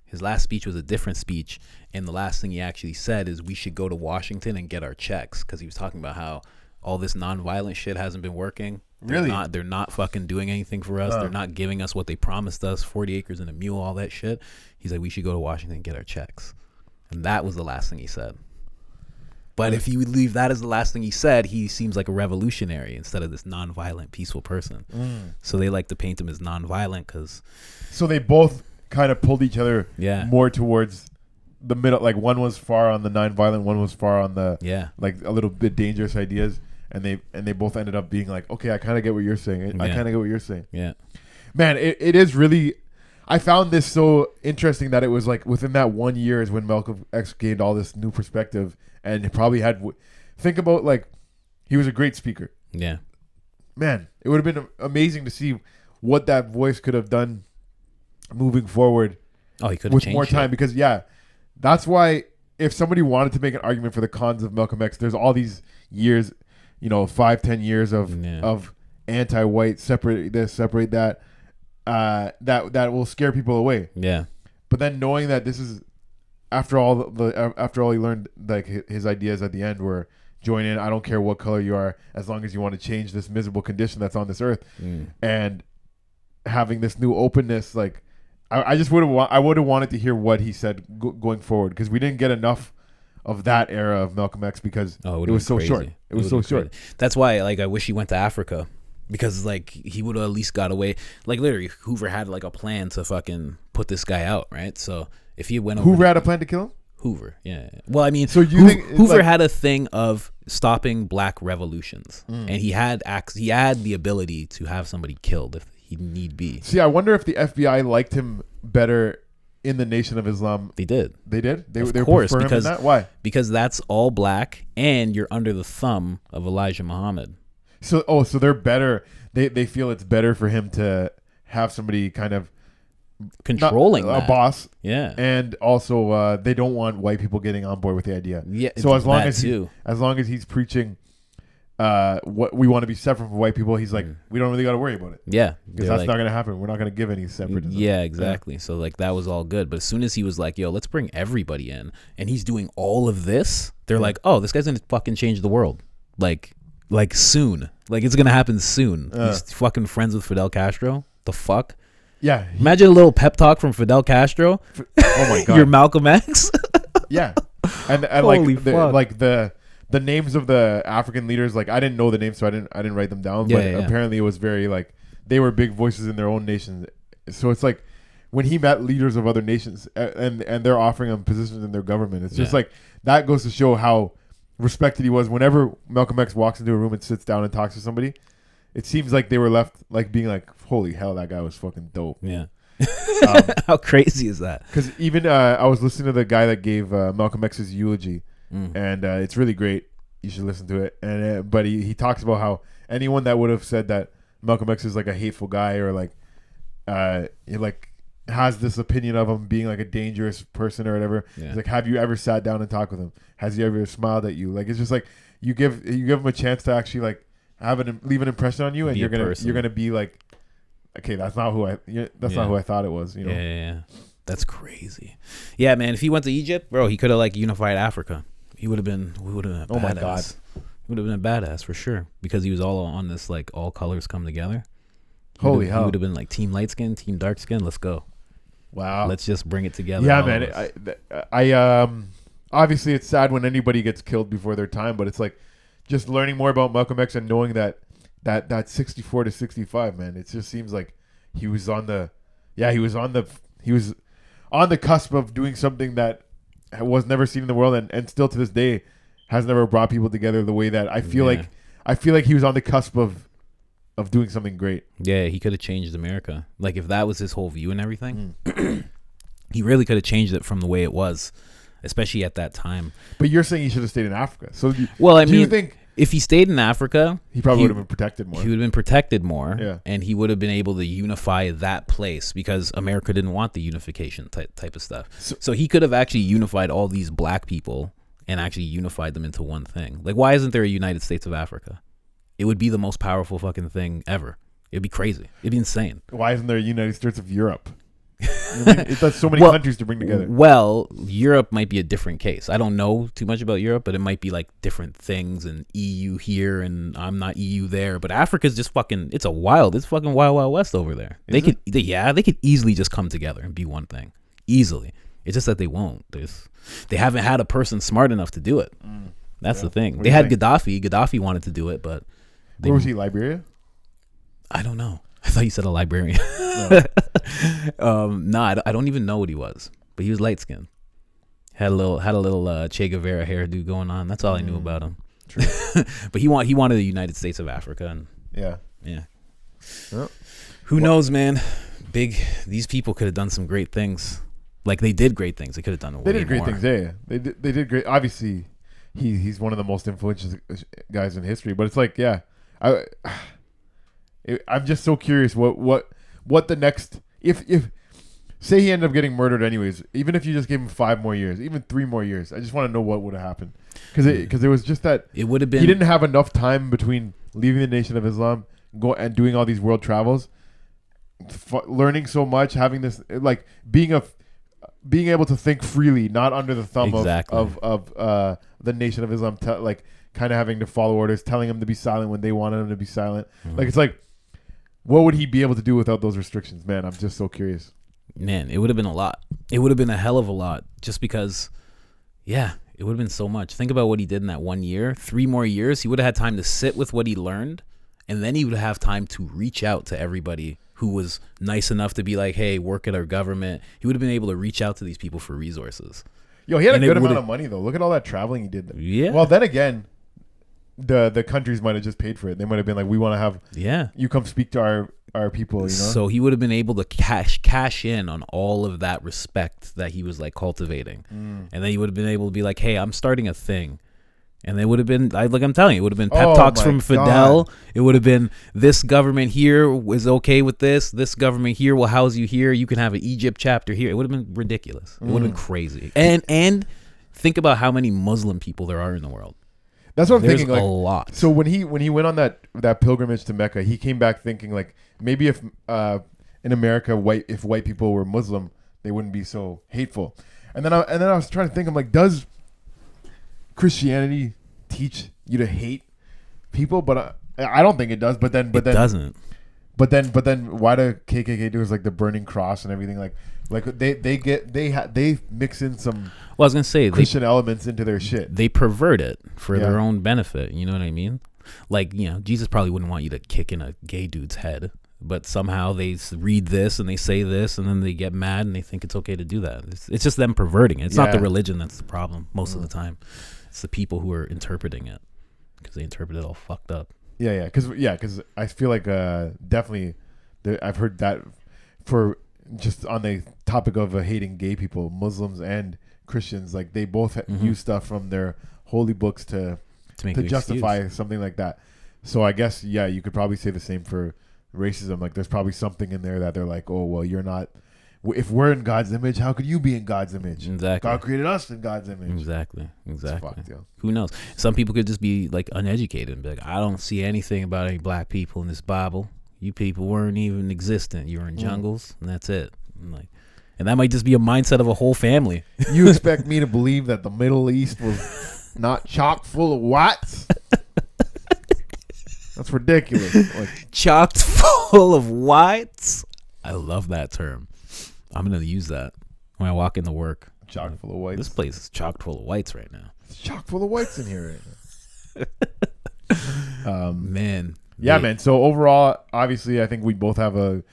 His last speech was a different speech, and the last thing he actually said is we should go to Washington and get our checks, because he was talking about how all this nonviolent shit hasn't been working. They're not fucking doing anything for us. They're not giving us what they promised us, 40 acres and a mule, all that shit. He's like, we should go to Washington and get our checks. And that was the last thing he said. But if you leave that as the last thing he said, he seems like a revolutionary instead of this nonviolent, peaceful person. So they like to paint him as nonviolent because... So they both kind of pulled each other more towards the middle. Like one was far on the nonviolent, one was far on the like a little bit dangerous ideas. And they both ended up being like, okay, I kind of get what you're saying. I kind of get what you're saying. Yeah, man, it is really. I found this so interesting that it was like within that 1 year is when Malcolm X gained all this new perspective, and he probably had. Think about, like, he was a great speaker. Yeah, man, it would have been amazing to see what that voice could have done moving forward. Oh, he could have with changed more time it. Because that's why if somebody wanted to make an argument for the cons of Malcolm X, there's all these years. 5-10 years of anti-white, separate this, separate that, that will scare people away. Yeah. But then knowing that this is after all he learned, like his ideas at the end were join in. I don't care what color you are, as long as you want to change this miserable condition that's on this earth, and having this new openness. Like I just would have wanted to hear what he said going forward, because we didn't get enough of that era of Malcolm X because it was so short. It was so short. That's why, like, I wish he went to Africa, because like he would have at least got away. Like literally, Hoover had like a plan to fucking put this guy out, right? So if he went over, Hoover had a plan to kill him. Hoover, yeah. Well, I mean, so you think Hoover had a thing of stopping black revolutions, and he had the ability to have somebody killed if he need be. See, I wonder if the FBI liked him better in the Nation of Islam. They did. They did? They of course, prefer him in that? Why? Because that's all black, and you're under the thumb of Elijah Muhammad. So they're better. They feel it's better for him to have somebody kind of controlling a boss. Yeah. And also they don't want white people getting on board with the idea. Yeah. So as long as he's preaching what we want to be separate from white people, he's like, we don't really got to worry about it. Yeah, because that's not going to happen. We're not going to give any separatism. Yeah, exactly. So like that was all good, but as soon as he was like, yo, let's bring everybody in, and he's doing all of this, they're like, oh, this guy's gonna fucking change the world, like soon, like it's gonna happen soon. He's fucking friends with Fidel Castro. The fuck. Yeah. Imagine a little pep talk from Fidel Castro. Oh my god. You're Malcolm X. Yeah. And Holy fuck. The names of the African leaders, like I didn't know the names, so I didn't write them down. But apparently it was very like they were big voices in their own nations. So it's like when he met leaders of other nations and they're offering him positions in their government, it's just like that goes to show how respected he was. Whenever Malcolm X walks into a room and sits down and talks to somebody, it seems like they were left like being like, holy hell, that guy was fucking dope. Yeah. How crazy is that? Because even I was listening to the guy that gave Malcolm X's eulogy. And it's really great. You should listen to it. And but he talks about how anyone that would have said that Malcolm X is like a hateful guy or like has this opinion of him being like a dangerous person or whatever. Yeah. He's like, have you ever sat down and talked with him? Has he ever smiled at you? Like, it's just like you give him a chance to actually like leave an impression on you, and Be you're a gonna person. be like, okay, that's not who I thought it was. You know? Yeah. That's crazy. Yeah, man. If he went to Egypt, bro, he could have like unified Africa. He would have been. We would have been. Oh my God. He would have been a badass for sure because he was all on this like all colors come together. Holy hell. He would have been like team light skin, team dark skin. Let's go. Wow. Let's just bring it together. Yeah, all man. of us. I obviously it's sad when anybody gets killed before their time, but it's like just learning more about Malcolm X and knowing that 64 to 65, man. It just seems like he was on the cusp of doing something that was never seen in the world, and still to this day has never brought people together the way that I feel like he was on the cusp of doing something great. Yeah, he could have changed America. Like if that was his whole view and everything, he really could have changed it from the way it was, especially at that time. But you're saying he should have stayed in Africa. So do you think if he stayed in Africa, he probably would have been protected more? He would have been protected more, yeah. And he would have been able to unify that place because America didn't want the unification type of stuff. So he could have actually unified all these black people and actually unified them into one thing. Like, why isn't there a United States of Africa? It would be the most powerful fucking thing ever. It'd be crazy. It'd be insane. Why isn't there a United States of Europe? I mean, that's so many countries to bring together. Well, Europe might be a different case. I don't know too much about Europe, but it might be like different things, and EU here and I'm not EU there. But Africa's just fucking, it's fucking wild, wild west over there. They could easily just come together and be one thing. Easily. It's just that they won't. They haven't had a person smart enough to do it. That's the thing. They had Gaddafi. Gaddafi wanted to do it, but where was he? Liberia? I don't know. I thought you said a librarian. No, I don't even know what he was, but he was light skinned. Had a little Che Guevara hairdo going on. That's all I knew about him. True. But he wanted the United States of Africa, and yeah. Well, who knows, man? These people could have done some great things. Like they did great things. They could have done. They did great things. Yeah. They did great. Obviously, he's one of the most influential guys in history. But it's like, yeah, I'm just so curious what the next if say he ended up getting murdered anyways, even if you just gave him 5 more years, even 3 more years, I just want to know what would have happened because it was just that it would have been, he didn't have enough time between leaving the Nation of Islam, and doing all these world travels, learning so much, having this like being able to think freely, not under the thumb of the Nation of Islam, like kind of having to follow orders, telling him to be silent when they wanted him to be silent. Like it's like, what would he be able to do without those restrictions? Man, I'm just so curious. Man, it would have been a lot. It would have been a hell of a lot just because, yeah, it would have been so much. Think about what he did in that 1 year. 3 more years, he would have had time to sit with what he learned, and then he would have time to reach out to everybody who was nice enough to be like, hey, work at our government. He would have been able to reach out to these people for resources. Yo, he had a good amount of money, though. Look at all that traveling he did. Yeah. Well, then again, the countries might have just paid for it. They might have been like, we want to have you come speak to our people, you know? So he would have been able to cash in on all of that respect that he was like cultivating. And then he would have been able to be like, hey, I'm starting a thing. And it would have been, like I'm telling you, it would have been pep talks from Fidel. It would have been, this government here is okay with this. This government here will house you here. You can have an Egypt chapter here. It would have been ridiculous. It would have been crazy. And think about how many Muslim people there are in the world. That's what I'm thinking. Like, a lot. So when he went on that pilgrimage to Mecca, he came back thinking like maybe if in America if white people were Muslim, they wouldn't be so hateful. And then I was trying to think, I'm like, does Christianity teach you to hate people? But I don't think it does. But then it doesn't. But then why do KKK do is like the burning cross and everything like they mix in some I was gonna say Christian elements into their shit. They pervert it for their own benefit. You know what I mean? Like, you know, Jesus probably wouldn't want you to kick in a gay dude's head, but somehow they read this and they say this and then they get mad and they think it's okay to do that. It's just them perverting it. It's not the religion that's the problem most of the time. It's the people who are interpreting it because they interpret it all fucked up. Yeah, because I feel like definitely I've heard that for just on the topic of hating gay people, Muslims and Christians, like they both use stuff from their holy books to justify something like that. So I guess you could probably say the same for racism. Like there's probably something in there that they're like, oh well, you're not if we're in God's image, how could you be in God's image? Exactly. God created us in God's image. Exactly. It's fucked, yo. Who knows? Some people could just be like uneducated and be like, I don't see anything about any black people in this Bible. You people weren't even existent. You were in jungles, and that's it. And that might just be a mindset of a whole family. You expect me to believe that the Middle East was not chock full of whites? That's ridiculous. Like, chocked full of whites. I love that term. I'm gonna use that when I walk into work. Chock full of whites. This place is chock full of whites right now. It's chock full of whites in here right now. Man. Yeah, man. So overall, obviously, I think we both have a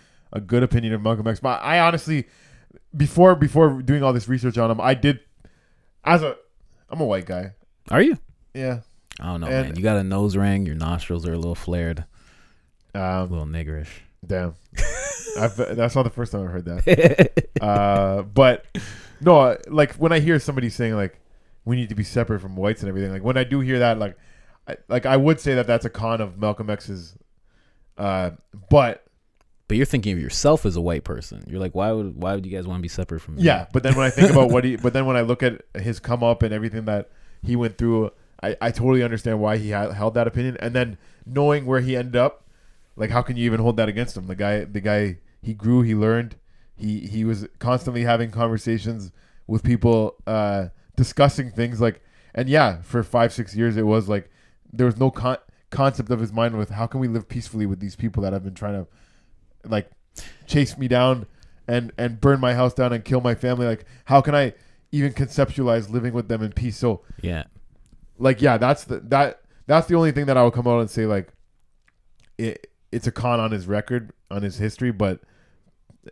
good opinion of Malcolm X. But I honestly, before doing all this research on him, I'm a white guy. Are you? Yeah. I don't know, man. You got a nose ring. Your nostrils are a little flared. A little niggerish. Damn. That's not the first time I've heard that. But no, like when I hear somebody saying like we need to be separate from whites and everything, like when I do hear that, I would say that that's a con of Malcolm X's. But you're thinking of yourself as a white person. You're like, why would you guys want to be separate from me? Yeah, but then when I think about but then when I look at his come up and everything that he went through, I totally understand why he held that opinion. And then knowing where he ended up, like how can you even hold that against him? The guy, he grew, he learned, he was constantly having conversations with people, discussing things like, and yeah, for 5-6 years it was like there was no concept of his mind with how can we live peacefully with these people that have been trying to like chase me down and burn my house down and kill my family. Like how can I even conceptualize living with them in peace? So yeah, like yeah, that's the only thing that I will come out and say like it's a con on his record, on his history, but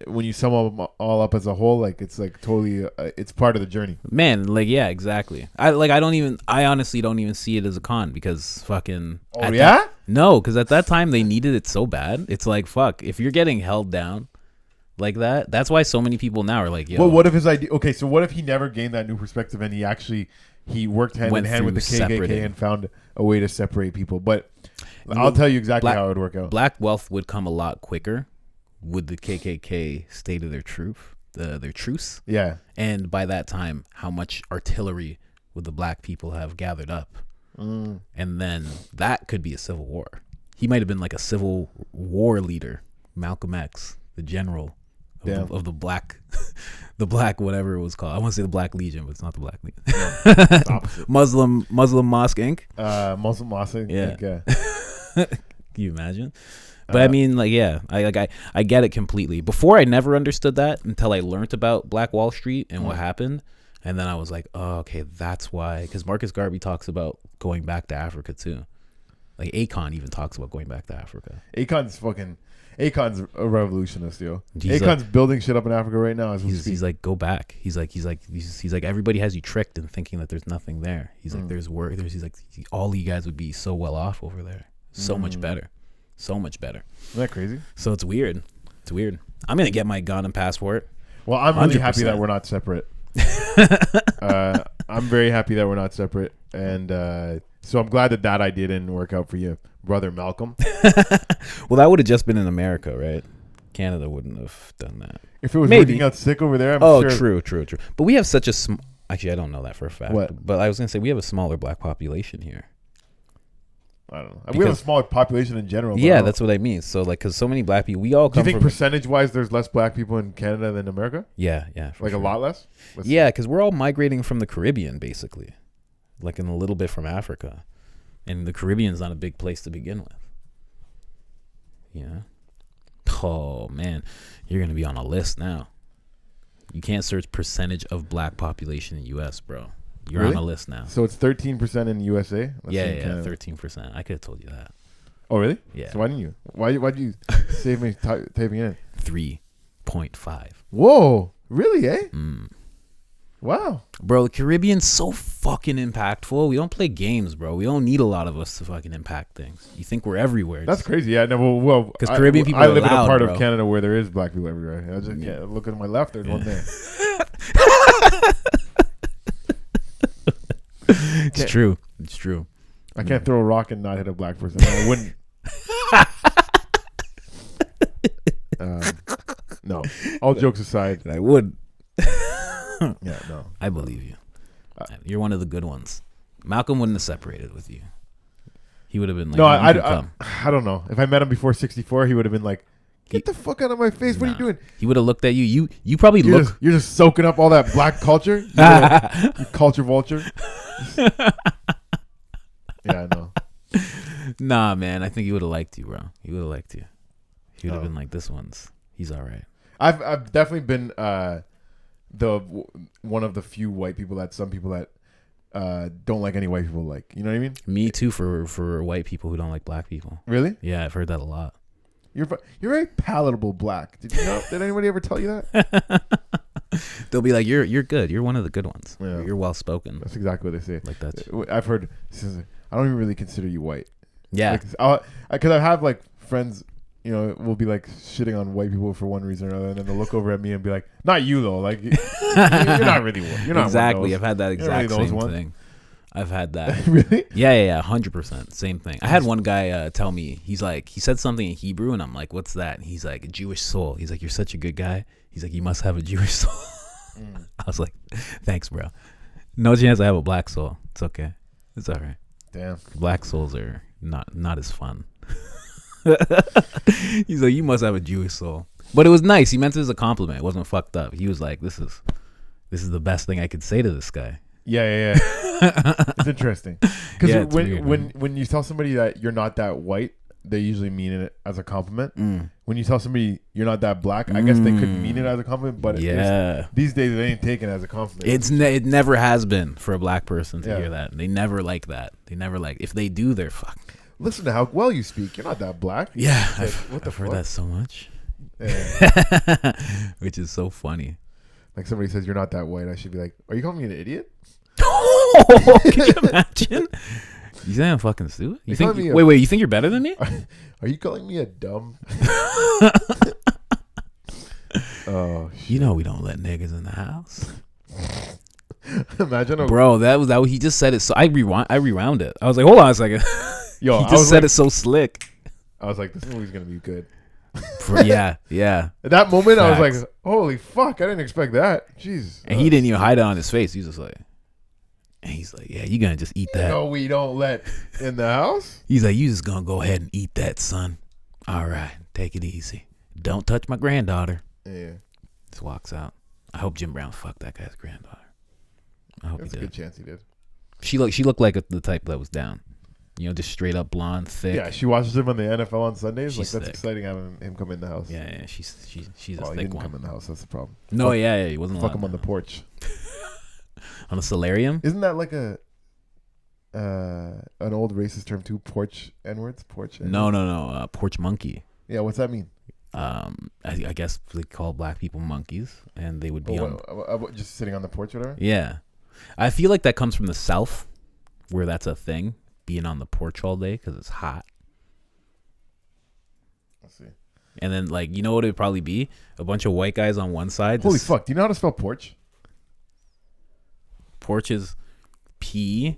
when you sum them all up as a whole, like it's like totally it's part of the journey, man. Like yeah, exactly. I honestly don't even see it as a con because fucking no, because at that time they needed it so bad. It's like fuck, if you're getting held down like that, that's why so many people now are like, yo. Well, what if his idea? Okay, so what if he never gained that new perspective and he worked hand in hand with the KKK and found a way to separate people? But I'll tell you exactly how it would work out. Black wealth would come a lot quicker would the KKK stay to their truce. Yeah. And by that time, how much artillery would the black people have gathered up? And then that could be a civil war. He might have been like a civil war leader, Malcolm X, the general of the black, the black whatever it was called. I want to say the Black Legion, but it's not the Black Legion. No, Muslim Mosque Inc. Muslim Mosque Inc. Yeah. Can you imagine? But I mean, like, yeah, I get it completely. Before, I never understood that until I learned about Black Wall Street and what happened. And then I was like, oh, okay, that's why. Because Marcus Garvey talks about going back to Africa, too. Like, Akon even talks about going back to Africa. Akon's a revolutionist, yo. Akon's building shit up in Africa right now. He's like, go back. He's like, everybody has you tricked in thinking that there's nothing there. He's like, there's work. He's like, all you guys would be so well off over there. So much better. So much better. Isn't that crazy? So it's weird. I'm going to get my gun and passport. Well, I'm really happy that we're not separate. I'm very happy that we're not separate. And so I'm glad that idea didn't work out for you, brother Malcolm. Well, that would have just been in America, right? Canada wouldn't have done that. If it was working out sick over there, I'm sure. True. But we have such a... Actually, I don't know that for a fact. What? But I was going to say, we have a smaller black population here. I don't know. We have a smaller population in general. Yeah, that's what I mean. So, like, because so many black people, we all come from... Do you think percentage-wise there's less black people in Canada than America? Yeah. Like a lot less? Yeah, because we're all migrating from the Caribbean, basically. Like, in a little bit from Africa. And the Caribbean's not a big place to begin with. Yeah. Oh, man. You're going to be on a list now. You can't search percentage of black population in U.S., bro. You're on a list now. So it's 13% in USA? Yeah, 13%. I could have told you that. Oh, really? Yeah. So why didn't you? Why'd you save me typing in? 3.5. Whoa. Really, eh? Wow. Bro, the Caribbean's so fucking impactful. We don't play games, bro. We don't need a lot of us to fucking impact things. You think we're everywhere. That's crazy. Yeah, no, well, because Caribbean people I live loud, in a part bro. of Canada where there is black people everywhere. I just can't look at my left. There's one there. It's true. I can't throw a rock and not hit a black person. I wouldn't. No, No. All jokes aside. I would. Yeah, no. I believe you. You're one of the good ones. Malcolm wouldn't have separated with you. He would have been like, No, "You can come." I don't know. If I met him before 64, he would have been like, get the fuck out of my face. What are you doing? He would have looked at you. You probably look. You're just soaking up all that black culture. You culture vulture. Yeah, I know. Nah, man. I think he would have liked you, bro. He would have liked you. He would have been like, "This one's. He's all right." I've definitely been one of the few white people that some people that don't like any white people like. You know what I mean? Me too. For white people who don't like black people. Really? Yeah, I've heard that a lot. You're very palatable black. Did you know? Did anybody ever tell you that? They'll be like, "You're good. You're one of the good ones. Yeah. You're well spoken." That's exactly what they say. Like that. I've heard. I don't even really consider you white. Yeah. Because I have like friends. You know, will be like shitting on white people for one reason or another, and then they'll look over at me and be like, "Not you though. Like, you're not really one. You're not exactly. One I've had that exact same thing. I've had that. Really? Yeah. 100%. Same thing. I had one guy tell me, he said something in Hebrew, and I'm like, "What's that?" And he's like, "A Jewish soul." He's like, "You're such a good guy." He's like, "You must have a Jewish soul." I was like, "Thanks, bro. No chance I have a black soul. It's okay. It's all right. Damn. Black souls are not as fun." He's like, "You must have a Jewish soul." But it was nice. He meant it as a compliment. It wasn't fucked up. He was like, this is the best thing I could say to this guy. Yeah. It's interesting. Because Yeah, when you tell somebody that you're not that white, they usually mean it as a compliment. When you tell somebody you're not that black, I guess they could mean it as a compliment, but these days it ain't taken as a compliment. It never has been for a black person to hear that. They never like that. They never like, if they do, they're fucked. Listen to how well you speak. You're not that black. Yeah, I've heard that so much. Yeah. Which is so funny. Like somebody says you're not that white, I should be like, are you calling me an idiot? Can you imagine? You think I'm fucking stupid? You think? Wait. You think you're better than me? Are you calling me a dumb? Oh, shit. You know we don't let niggas in the house. Imagine, bro. That was he just said it. So I rewound it. I was like, hold on a second. Yo, he just said it so slick. I was like, this movie's gonna be good. Yeah. At that moment, I was like, holy fuck, I didn't expect that. Jeez. And he didn't even hide it on his face. He's just like, and he's like, yeah, you gonna just eat that. No, we don't let in the house. He's like, you just gonna go ahead and eat that, son. All right, take it easy. Don't touch my granddaughter. Yeah. Just walks out. I hope Jim Brown fucked that guy's granddaughter. I hope That's he a did. good chance he did. She looked like the type that was down. You know, just straight up blonde, thick. Yeah, she watches him on the NFL on Sundays. She's like, that's thick. exciting having him come in the house. Yeah, she's a He thick didn't one. come in the house. That's the problem. No, yeah, he wasn't. Fuck him on the porch. On a solarium. Isn't that like an old racist term too? Porch N-words? Porch N-words? No. Porch monkey. Yeah, what's that mean? I guess they call black people monkeys, and they would be just sitting on the porch or whatever? Yeah. I feel like that comes from the South, where that's a thing, being on the porch all day because it's hot. Let's see. And then, like, you know what it would probably be? A bunch of white guys on one side. Holy fuck. Do you know how to spell porch? Porch is Porrch.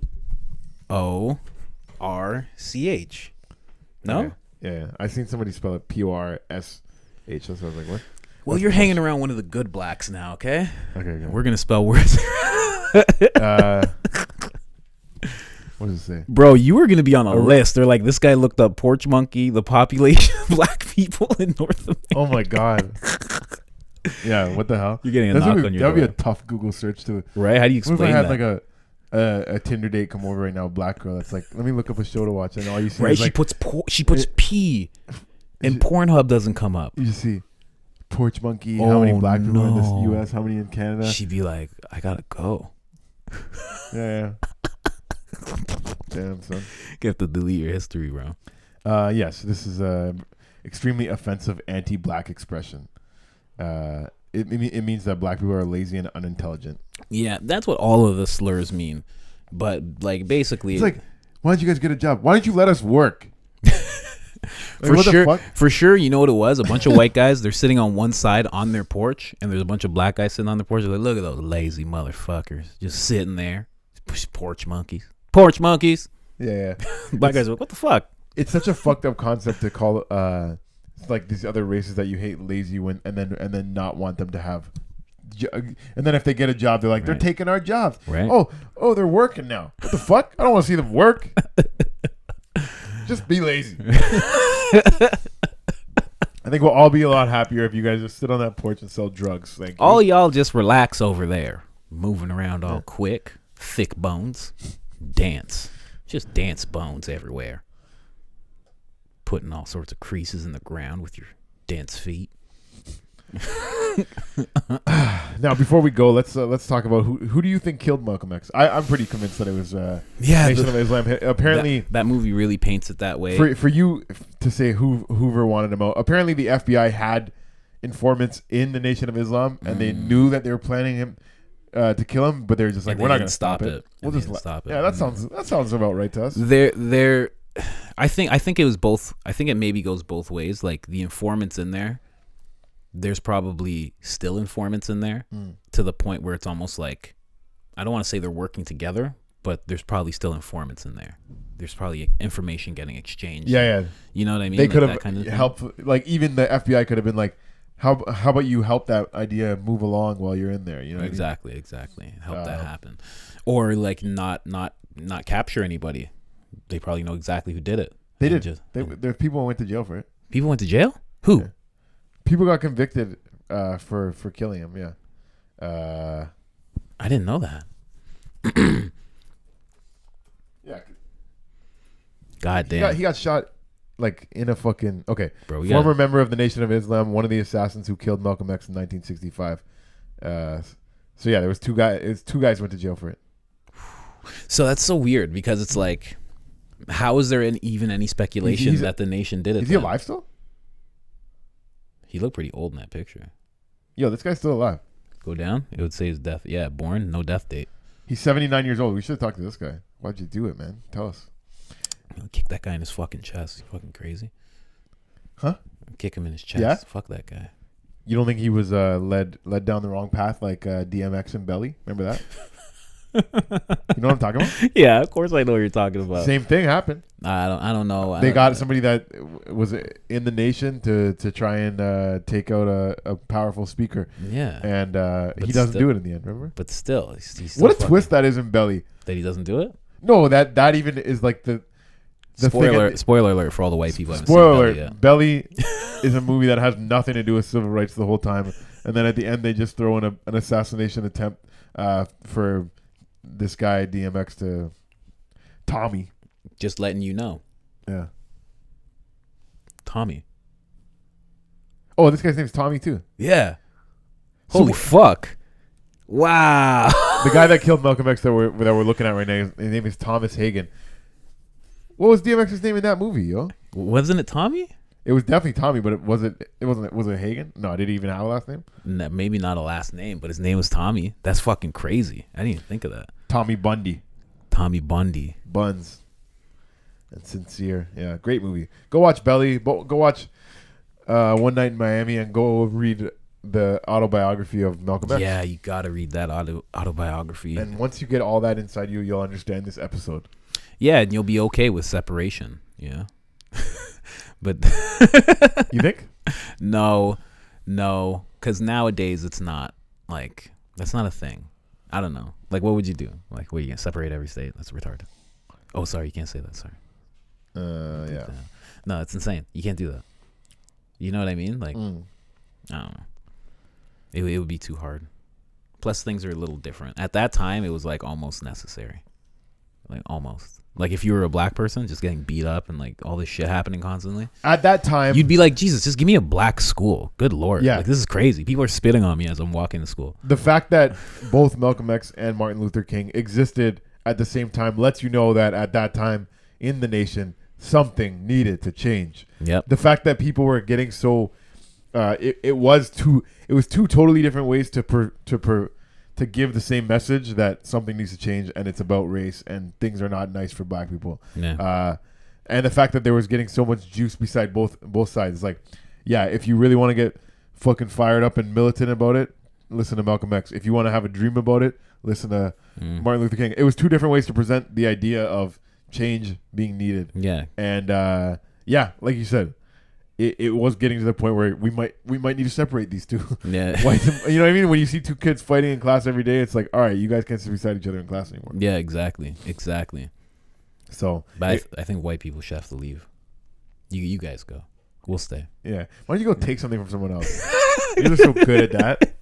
No? Okay. Yeah. I seen somebody spell it Porsh. That's why I was like, what? Well, you're hanging around one of the good blacks now, okay? Okay. We're going to spell words. What does it say? Bro, you were going to be on a list. They're like, this guy looked up porch monkey, the population of black people in North America. Oh, my God. Yeah, what the hell? You're getting a knock on your door. That would be a tough Google search to. Right? How do you explain that? What if I had like a Tinder date come over right now, black girl that's like, let me look up a show to watch, and all you see is like, she puts P, and Pornhub doesn't come up. You just see porch monkey, how many black people in the U.S., how many in Canada. She'd be like, I gotta go. Yeah. Damn, son. You have to delete your history, bro. Yes, this is a extremely offensive anti-black expression. It means that black people are lazy and unintelligent. Yeah, that's what all of the slurs mean. But like, basically, it's like, why don't you guys get a job? Why don't you let us work? For sure, you know what it was? A bunch of white guys, they're sitting on one side on their porch, and there's a bunch of black guys sitting on the porch. They're like, look at those lazy motherfuckers just sitting there. Porch monkeys. Porch monkeys. Yeah. Black guys are like, what the fuck? It's such a fucked up concept to call like these other races that you hate lazy when and then not want them to have. And then if they get a job, they're like, they're taking our jobs. Right. Oh, they're working now. What the fuck? I don't want to see them work. Just be lazy. I think we'll all be a lot happier if you guys just sit on that porch and sell drugs. Thank you. All y'all just relax over there, moving around all quick, thick bones, dance, just dance bones everywhere, putting all sorts of creases in the ground with your dense feet. Now, before we go, let's talk about who do you think killed Malcolm X? I'm pretty convinced that it was Nation of Islam. Apparently, that movie really paints it that way. For you to say Hoover wanted him out. Apparently, the FBI had informants in the Nation of Islam, and they knew that they were planning him to kill him, but they're just like, we're not going to stop it. We'll just stop it. Yeah, that sounds about right to us. I think it was both. I think it maybe goes both ways. Like the informants in there. There's probably still informants in there to the point where it's almost like, I don't want to say they're working together, but there's probably still informants in there. There's probably information getting exchanged. Yeah. You know what I mean? They could like have kind of helped. Like even the FBI could have been like, how about you help that idea move along while you're in there? You know, exactly. Help that happen, or like not capture anybody. They probably know exactly who did it. They did. There people went to jail for it. People went to jail? Who? Yeah. People got convicted for killing him. Yeah. I didn't know that. Yeah. God damn. He got shot like in a fucking Bro, former member of the Nation of Islam, one of the assassins who killed Malcolm X in 1965. So yeah, there was two guys. Two guys went to jail for it. So that's so weird because it's like, how is there even any speculation that the nation did it? Is he alive still? He looked pretty old in that picture. Yo, this guy's still alive. Go down. It would say his death. Yeah, born, no death date. He's 79 years old. We should talk to this guy. Why'd you do it, man? Tell us. Kick that guy in his fucking chest. You fucking crazy. Huh? Kick him in his chest. Yeah? Fuck that guy. You don't think he was led down the wrong path like DMX and Belly? Remember that? You know what I'm talking about? Yeah, of course I know what you're talking about. Same thing happened. I don't know. They got somebody that was in the nation to try and take out a powerful speaker. Yeah. And he doesn't do it in the end, remember? But still, he's still what a twist that is in Belly. That he doesn't do it? No, that even is like the spoiler alert for all the white people. Spoiler alert. Belly is a movie that has nothing to do with civil rights the whole time. And then at the end, they just throw in an assassination attempt for this guy DMX to Tommy. Just letting you know. Yeah. Tommy. Oh, this guy's name's Tommy too. Yeah. Holy fuck. Wow. The guy that killed Malcolm X that we're looking at right now, his name is Thomas Hagen. What was DMX's name in that movie, yo? Wasn't it Tommy? It was definitely Tommy, but was it Hagen? No, did he even have a last name? No, maybe not a last name, but his name was Tommy. That's fucking crazy. I didn't even think of that. Tommy Bundy. Tommy Bundy. Buns. And Sincere. Yeah, great movie. Go watch Belly. Go watch One Night in Miami and go read the autobiography of Malcolm X. Yeah, you got to read that autobiography. And once you get all that inside you, you'll understand this episode. Yeah, and you'll be okay with separation. Yeah. But you think? No, because nowadays it's not like that's not a thing. I don't know. Like, what would you do? Like, what, you gonna separate every state? That's retarded. Oh, sorry, you can't say that. Sorry. Yeah. No, it's insane. You can't do that. You know what I mean? Like, I don't know. It would be too hard. Plus, things are a little different. At that time, it was like almost necessary. Like almost. Like if you were a black person just getting beat up and like all this shit happening constantly. At that time, you'd be like, Jesus, just give me a black school. Good Lord. Yeah. Like, this is crazy. People are spitting on me as I'm walking to school. The fact that both Malcolm X and Martin Luther King existed at the same time lets you know that at that time in the nation, something needed to change. Yep. The fact that people were getting so, it was two totally different ways to give the same message that something needs to change and it's about race and things are not nice for black people. Yeah. And the fact that there was getting so much juice beside both sides. Like, yeah, if you really want to get fucking fired up and militant about it, listen to Malcolm X. If you want to have a dream about it, listen to Martin Luther King. It was two different ways to present the idea of change being needed. Yeah. And yeah, like you said, it was getting to the point where we might need to separate these two. Yeah. Whites and, you know what I mean? When you see two kids fighting in class every day, it's like, all right, you guys can't sit beside each other in class anymore. Yeah, exactly. So, But I think white people should have to leave. You guys go. We'll stay. yeah. Why don't you go take something from someone else? You're so good at that.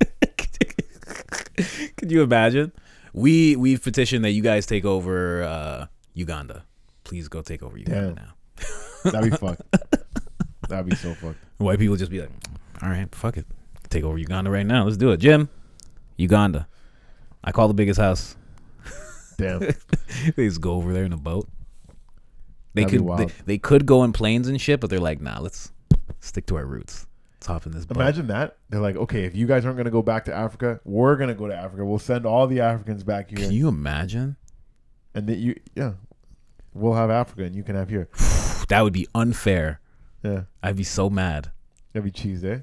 Could you imagine? We've petitioned that you guys take over Uganda. Please go take over Uganda now. That'd be fucked. That'd be so fucked. White people just be like, all right, fuck it. Take over Uganda right now. Let's do it. Jim, Uganda. I call the biggest house. Damn. They just go over there in a boat. They could go in planes and shit, but they're like, nah, let's stick to our roots. Let's hop in this boat. Imagine that. They're like, okay, if you guys aren't going to go back to Africa, we're going to go to Africa. We'll send all the Africans back here. Can you imagine? And then we'll have Africa and you can have here. That would be unfair. Yeah. I'd be so mad. That'd be cheese, eh?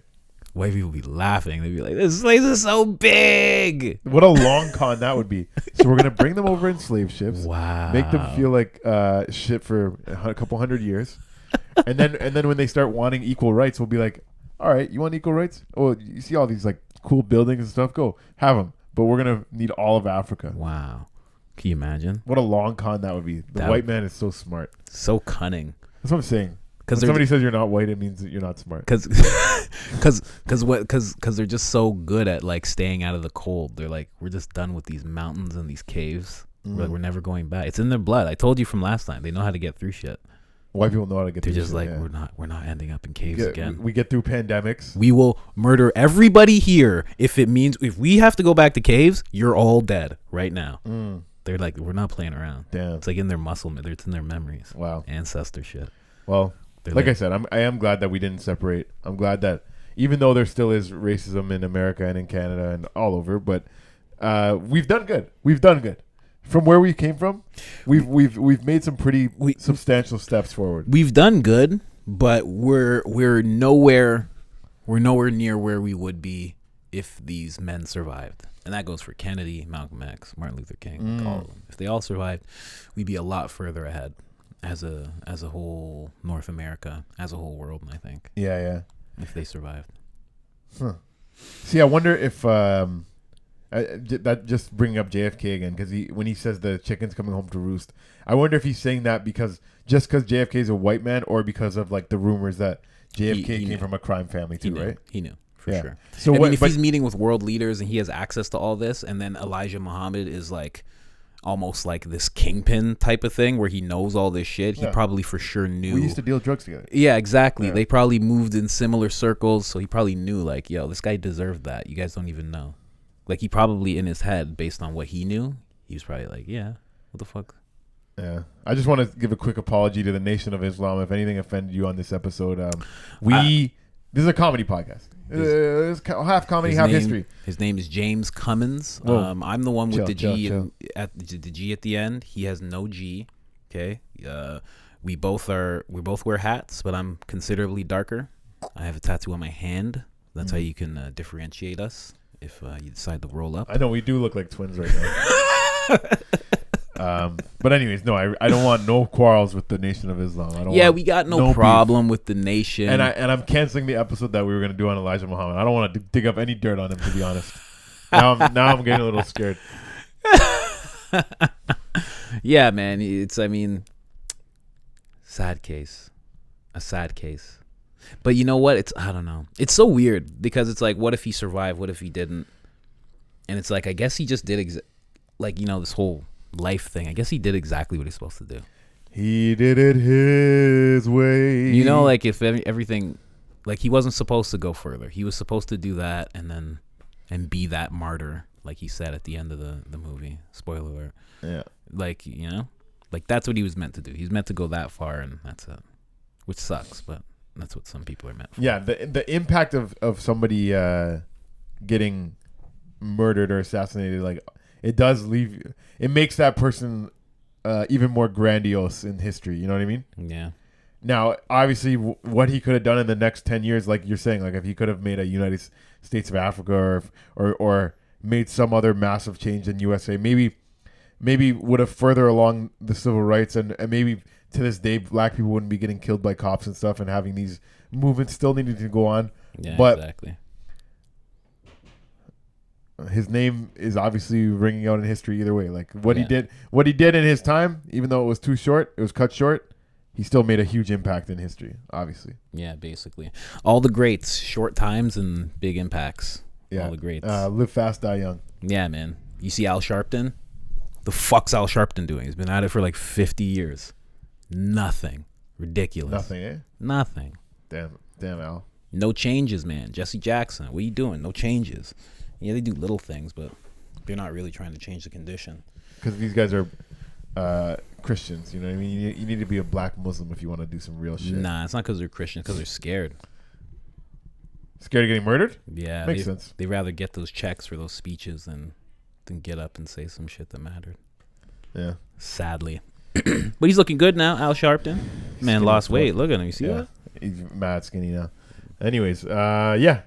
White people would be laughing. They'd be like, this place is so big. What a long con that would be. So we're going to bring them over in slave ships. Wow. Make them feel like shit for a couple hundred years. And then when they start wanting equal rights, we'll be like, all right, you want equal rights? Oh, you see all these like cool buildings and stuff? Go have them. But we're going to need all of Africa. Wow. Can you imagine? What a long con that would be. The white man is so smart. So cunning. That's what I'm saying. When somebody says you're not white, it means that you're not smart. Because they're just so good at like staying out of the cold. They're like, we're just done with these mountains and these caves. We're never going back. It's in their blood. I told you from last time. They know how to get through shit. White people know how to get through shit. They're just shit, like, we're not ending up in caves again. We get through pandemics. We will murder everybody here if we have to go back to caves. You're all dead right now. They're like, we're not playing around. Damn. It's like in their it's in their memories. Wow. Ancestor shit. Well, like I said, I am glad that we didn't separate. I'm glad that even though there still is racism in America and in Canada and all over, but we've done good. We've done good. From where we came from, we've made some pretty substantial steps forward. We've done good, but we're nowhere near where we would be if these men survived. And that goes for Kennedy, Malcolm X, Martin Luther King, all of them. If they all survived, we'd be a lot further ahead as a whole North America, as a whole world, I think. Yeah. If they survived. Huh. See, I wonder if that just bringing up JFK again, because when he says the chicken's coming home to roost, I wonder if he's saying that because JFK is a white man, or because of like the rumors that JFK came from a crime family too, right? He knew. For sure. So if he's meeting with world leaders and he has access to all this, and then Elijah Muhammad is like almost like this kingpin type of thing where he knows all this shit, he probably for sure knew. We used to deal drugs together. Yeah, exactly. Yeah. They probably moved in similar circles, so he probably knew like, yo, this guy deserved that. You guys don't even know. Like he probably in his head, based on what he knew, he was probably like, yeah, what the fuck? Yeah. I just want to give a quick apology to the Nation of Islam if anything offended you on this episode. This is a comedy podcast. It's half comedy, half history. His name is James Cummins. I'm the one with the G at the end. He has no G. Okay. We both wear hats, but I'm considerably darker. I have a tattoo on my hand. That's how you can differentiate us if you decide to roll up. I know we do look like twins right now. But anyways, no, I don't want no quarrels with the Nation of Islam. We got no problem with the nation. And I'm canceling the episode that we were going to do on Elijah Muhammad. I don't want to dig up any dirt on him, to be honest. Now I'm getting a little scared. Yeah, man. Sad case. A sad case. But you know what? I don't know. It's so weird because it's like, what if he survived? What if he didn't? And it's like, I guess he just did this whole life thing. I guess he did exactly what he's supposed to do. He did it his way. You know, like if everything, like he wasn't supposed to go further. He was supposed to do that and be that martyr, like he said at the end of the movie. Spoiler alert. Yeah. Like, you know, like that's what he was meant to do. He's meant to go that far, and that's it. Which sucks, but that's what some people are meant for. Yeah, the impact of somebody getting murdered or assassinated, like it does leave. It makes that person even more grandiose in history. You know what I mean? Yeah. Now, obviously, what he could have done in the next 10 years, like you're saying, like if he could have made a United States of Africa or made some other massive change in USA, maybe would have further along the civil rights and maybe to this day black people wouldn't be getting killed by cops and stuff and having these movement still needed to go on. Yeah, but exactly. his name is obviously ringing out in history either way. Like what he did in his time, even though it was too short, it was cut short. He still made a huge impact in history, obviously. Yeah, basically. All the greats, short times and big impacts. Yeah. All the greats. Live fast, die young. Yeah, man. You see Al Sharpton? The fuck's Al Sharpton doing? He's been at it for like 50 years. Nothing. Ridiculous. Nothing, eh? Nothing. Damn, Al. No changes, man. Jesse Jackson, what are you doing? No changes. Yeah, they do little things, but they're not really trying to change the condition. Because these guys are Christians, you know what I mean? You need to be a black Muslim if you want to do some real shit. Nah, it's not because they're Christians, because they're scared. Scared of getting murdered? Yeah. Makes sense. They'd rather get those checks for those speeches than get up and say some shit that mattered. Yeah. Sadly. But he's looking good now, Al Sharpton. Man, lost weight. Look at him. You see that? He's mad skinny now. Anyways, yeah.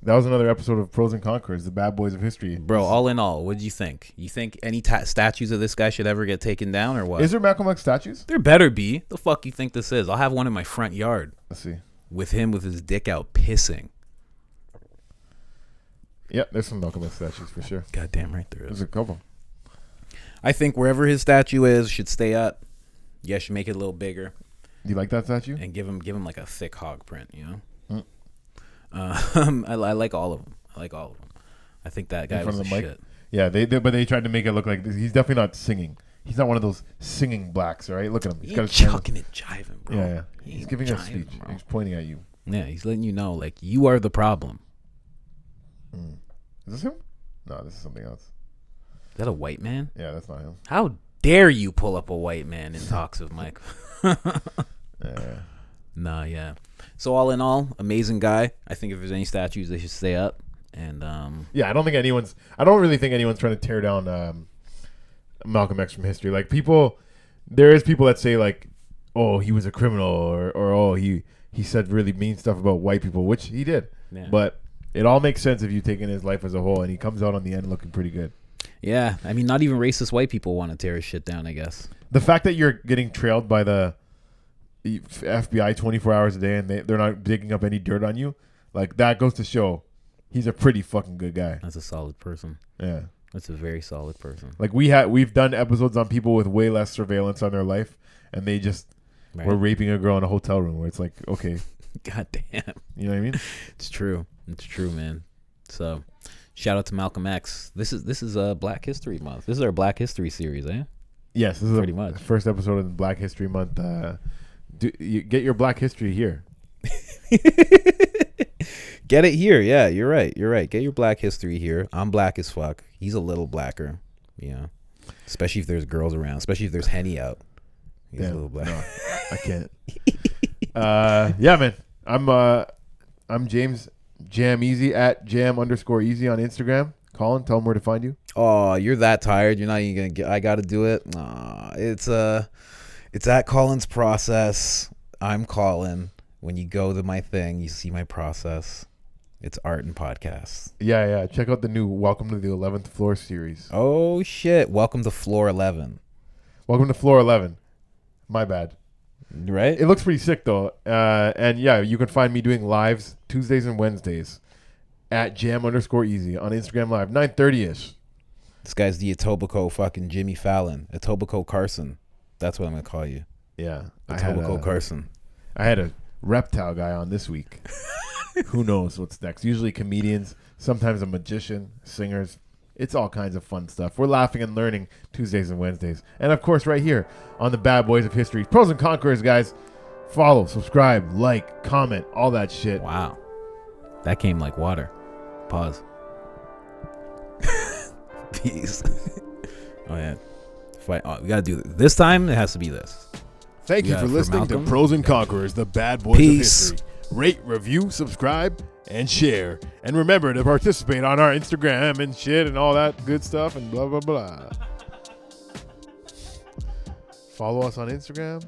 That was another episode of Pros and Conquerors, the bad boys of history. Bro, all in all, what do you think? You think any statues of this guy should ever get taken down or what? Is there Malcolm X statues? There better be. The fuck you think this is? I'll have one in my front yard. Let's see. With him with his dick out pissing. Yeah, there's some Malcolm X statues for sure. Goddamn right there is. There's a couple. I think wherever his statue is should stay up. Yeah, should make it a little bigger. You like that statue? And give him like a thick hog print, you know? Mm. I like all of them. I think that guy was the shit. Yeah, but they tried to make it look like he's definitely not singing. He's not one of those singing blacks, all right? Look at him. He's chucking and jiving, bro. Yeah. He's giving a speech. Bro. He's pointing at you. Yeah, he's letting you know, like, you are the problem. Mm. Is this him? No, this is something else. Is that a white man? Yeah, that's not him. How dare you pull up a white man in talks with Mike? Yeah. Nah, yeah. So all in all, amazing guy. I think if there's any statues, they should stay up. And yeah, I don't really think anyone's trying to tear down Malcolm X from history. Like there is people that say like, oh, he was a criminal, or oh, he said really mean stuff about white people, which he did. Yeah. But it all makes sense if you take in his life as a whole, and he comes out on the end looking pretty good. Yeah, I mean, not even racist white people want to tear his shit down, I guess. The fact that you're getting trailed by the FBI 24 hours a day and they're not digging up any dirt on you, like that goes to show he's a pretty fucking good guy. That's a solid person. Yeah. That's a very solid person. Like we've done episodes on people with way less surveillance on their life, and they just were raping a girl in a hotel room where it's like, okay. God damn. You know what I mean? It's true, man. So shout out to Malcolm X. This is a Black History Month. This is our Black History series, eh? Yes, this is pretty much first episode of Black History Month. You get your Black History here. Get it here. Yeah, you're right. Get your Black History here. I'm black as fuck. He's a little blacker, you know. Especially if there's girls around. Especially if there's Henny out. He's a little black. No, I can't. Yeah, man. I'm James Jam Easy at jam_easy on Instagram. Colin, tell them where to find you. Oh, you're that tired. You're not even gonna get. I gotta do it. It's at Colin's Process. I'm Colin. When you go to my thing, you see my process. It's art and podcasts. Yeah. Check out the new Welcome to the 11th Floor series. Oh shit! Welcome to Floor 11. Welcome to Floor 11. My bad. Right? It looks pretty sick though. And yeah, you can find me doing lives Tuesdays and Wednesdays at jam_easy on Instagram Live, 9:30ish. This guy's the Etobicoke fucking Jimmy Fallon. Etobicoke Carson. That's what I'm gonna call you. Yeah. Etobicoke Carson. I had a reptile guy on this week. Who knows what's next? Usually comedians, sometimes a magician, singers. It's all kinds of fun stuff. We're laughing and learning Tuesdays and Wednesdays. And of course, right here on the Bad Boys of History. Pros and Conquerors, guys. Follow, subscribe, like, comment, all that shit. Wow. That came like water. Pause. Peace. Oh, yeah. Fight. Oh, we got to do this. This time, it has to be this. Thank you for listening to Pros and Conquerors, the Bad Boys of History. Rate, review, subscribe, and share. And remember to participate on our Instagram and shit and all that good stuff and blah, blah, blah. Follow us on Instagram.